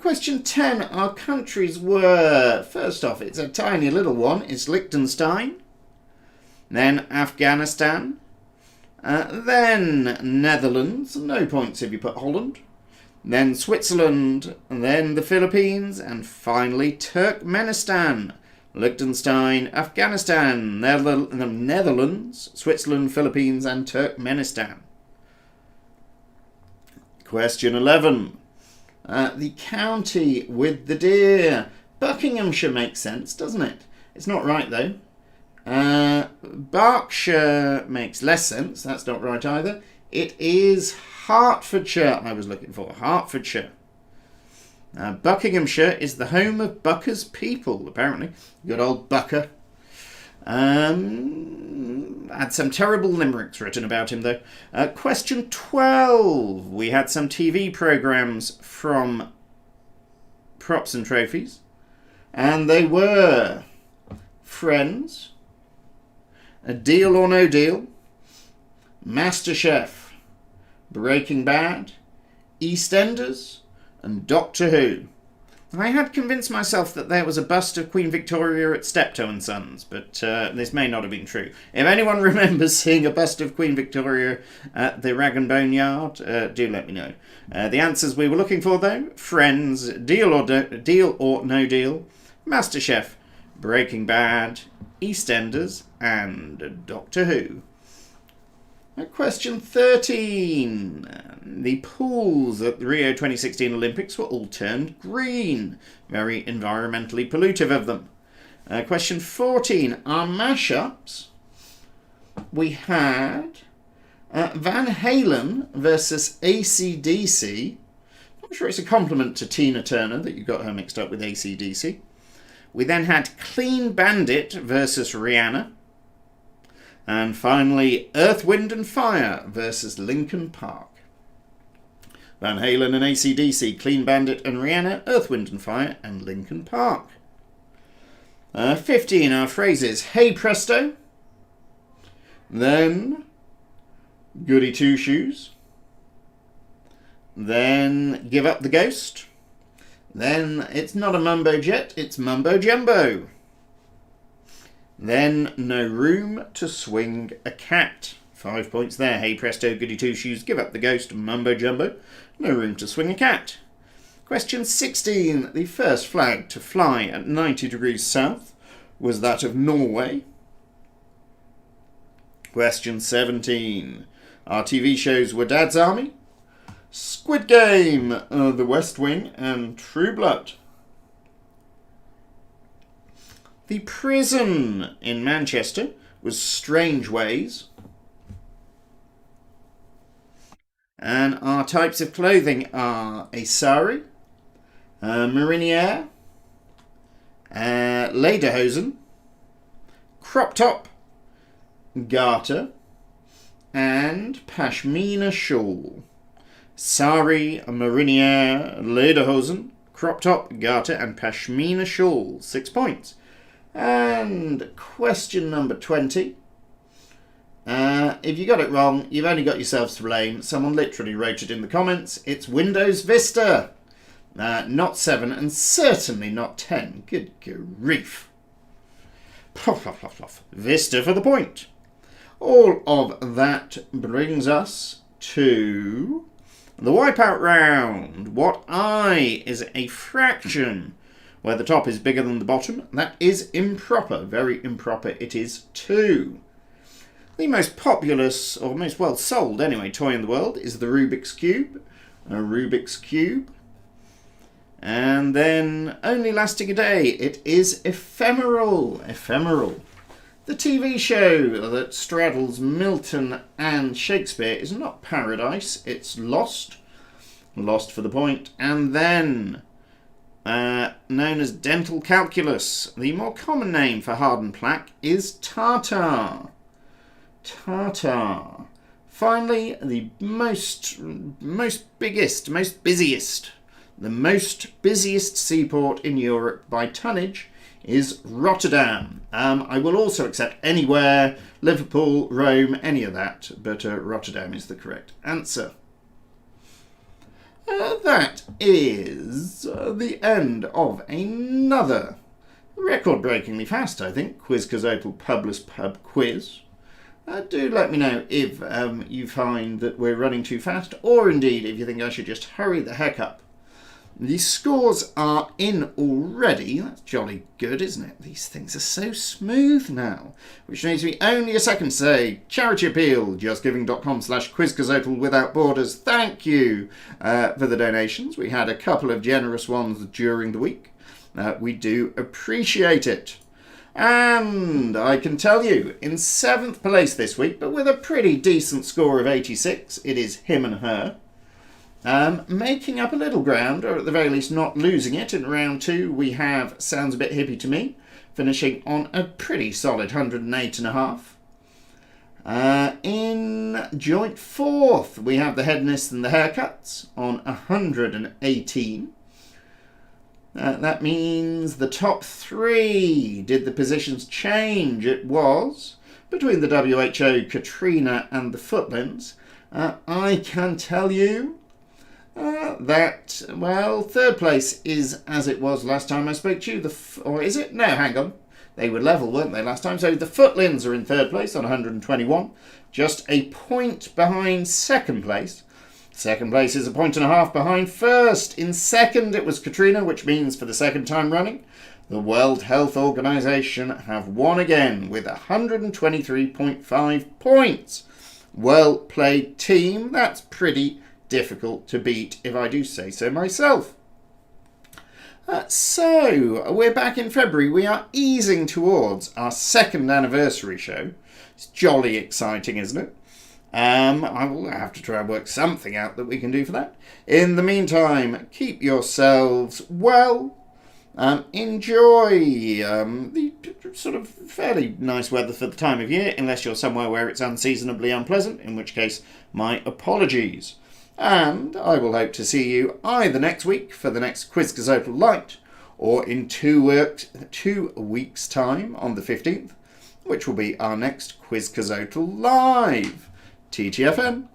Question 10. Our countries were, first off, it's a tiny little one. It's Liechtenstein. Then Afghanistan. Then Netherlands. No points if you put Holland. Then Switzerland. Then the Philippines. And finally Turkmenistan. Liechtenstein, Afghanistan, Netherlands, Switzerland, Philippines, and Turkmenistan. Question 11. The county with the deer. Buckinghamshire makes sense, doesn't it? It's not right, though. Berkshire makes less sense. That's not right either. It is Hertfordshire I was looking for. Hertfordshire. Buckinghamshire is the home of Bucker's people, apparently. Good old Bucker. Had some terrible limericks written about him, though. Question 12. We had some TV programmes from Props and Trophies. And they were Friends, A Deal or No Deal, MasterChef, Breaking Bad, EastEnders, and Doctor Who. I had convinced myself that there was a bust of Queen Victoria at Steptoe and Sons, but this may not have been true. If anyone remembers seeing a bust of Queen Victoria at the Rag and Bone Yard, do let me know. The answers we were looking for, though: Friends, Deal or No Deal, MasterChef, Breaking Bad, EastEnders, and Doctor Who. Question 13. The pools at the Rio 2016 Olympics were all turned green. Very environmentally pollutive of them. Question 14. Our mashups. We had Van Halen versus AC/DC. I'm sure it's a compliment to Tina Turner that you got her mixed up with AC/DC. We then had Clean Bandit versus Rihanna. And finally, Earth, Wind and Fire versus Linkin Park. Van Halen and AC/DC, Clean Bandit and Rihanna, Earth, Wind and Fire, and Linkin Park. 15, our phrases: Hey Presto, then Goody Two Shoes, then Give Up the Ghost, then It's Not a Mumbo Jet, It's Mumbo Jumbo. Then No Room to Swing a Cat. 5 points there. Hey Presto, Goody Two Shoes, Give Up the Ghost, Mumbo Jumbo. No Room to Swing a Cat. Question 16. The first flag to fly at 90 degrees south was that of Norway. Question 17. Our TV shows were Dad's Army, Squid Game, The West Wing, and True Blood. The prison in Manchester was Strange Ways. And our types of clothing are a sari, mariniere, lederhosen, crop top, garter, and pashmina shawl. Sari, mariniere, lederhosen, crop top, garter, and pashmina shawl. 6 points. And question number 20. If you got it wrong, you've only got yourselves to blame. Someone literally wrote it in the comments. It's Windows Vista. Not 7 and certainly not 10. Good grief. Plof, plof, plof, plof. Vista for the point. All of that brings us to the wipeout round. What I is a fraction where the top is bigger than the bottom? That is improper. Very improper it is too. The most populous, or most well sold anyway, toy in the world is the Rubik's Cube. A Rubik's Cube. And then, only lasting a day, it is Ephemeral. Ephemeral. The TV show that straddles Milton and Shakespeare is not Paradise, it's Lost. Lost for the point. And then, known as dental calculus, the more common name for hardened plaque is tartar. Tartar. Finally, the most busiest seaport in Europe by tonnage is Rotterdam. I will also accept anywhere, Liverpool, Rome, any of that, but Rotterdam is the correct answer. That is the end of another record-breakingly fast, I think, Quizcazoatl Publess Pub Quiz. Do let me know if you find that we're running too fast, or indeed if you think I should just hurry the heck up. The scores are in already. That's jolly good, isn't it? These things are so smooth now. Which leaves me only a second to say, charity appeal, justgiving.com/quizcazoatl without borders. Thank you for the donations. We had a couple of generous ones during the week. We do appreciate it. And I can tell you, in 7th place this week, but with a pretty decent score of 86, it is Him and Her. Making up a little ground, or at the very least not losing it, in round 2 we have Sounds a Bit Hippie to Me, finishing on a pretty solid 108.5. In joint 4th we have The Hedonists and the Haircuts on 118. That means the top 3. Did the positions change? It was between the WHO, Katrina and the Footlands. I can tell you Third place is as it was last time I spoke to you. Or is it? No, hang on. They were level, weren't they, last time? So the Footlins are in third place on 121, just a point behind second place. Second place is a point and a half behind first. In second, it was Katrina, which means for the second time running, the World Health Organization have won again with 123.5 points. Well played, team. That's pretty difficult to beat, if I do say so myself. So, we're back in February. We are easing towards our second anniversary show. It's jolly exciting, isn't it? I will have to try and work something out that we can do for that. In the meantime, keep yourselves well. Enjoy the sort of fairly nice weather for the time of year, unless you're somewhere where it's unseasonably unpleasant, in which case, my apologies. And I will hope to see you either next week for the next Quizcazoatl Light, or in 2 weeks' time on the 15th, which will be our next Quizcazoatl Live. TTFN.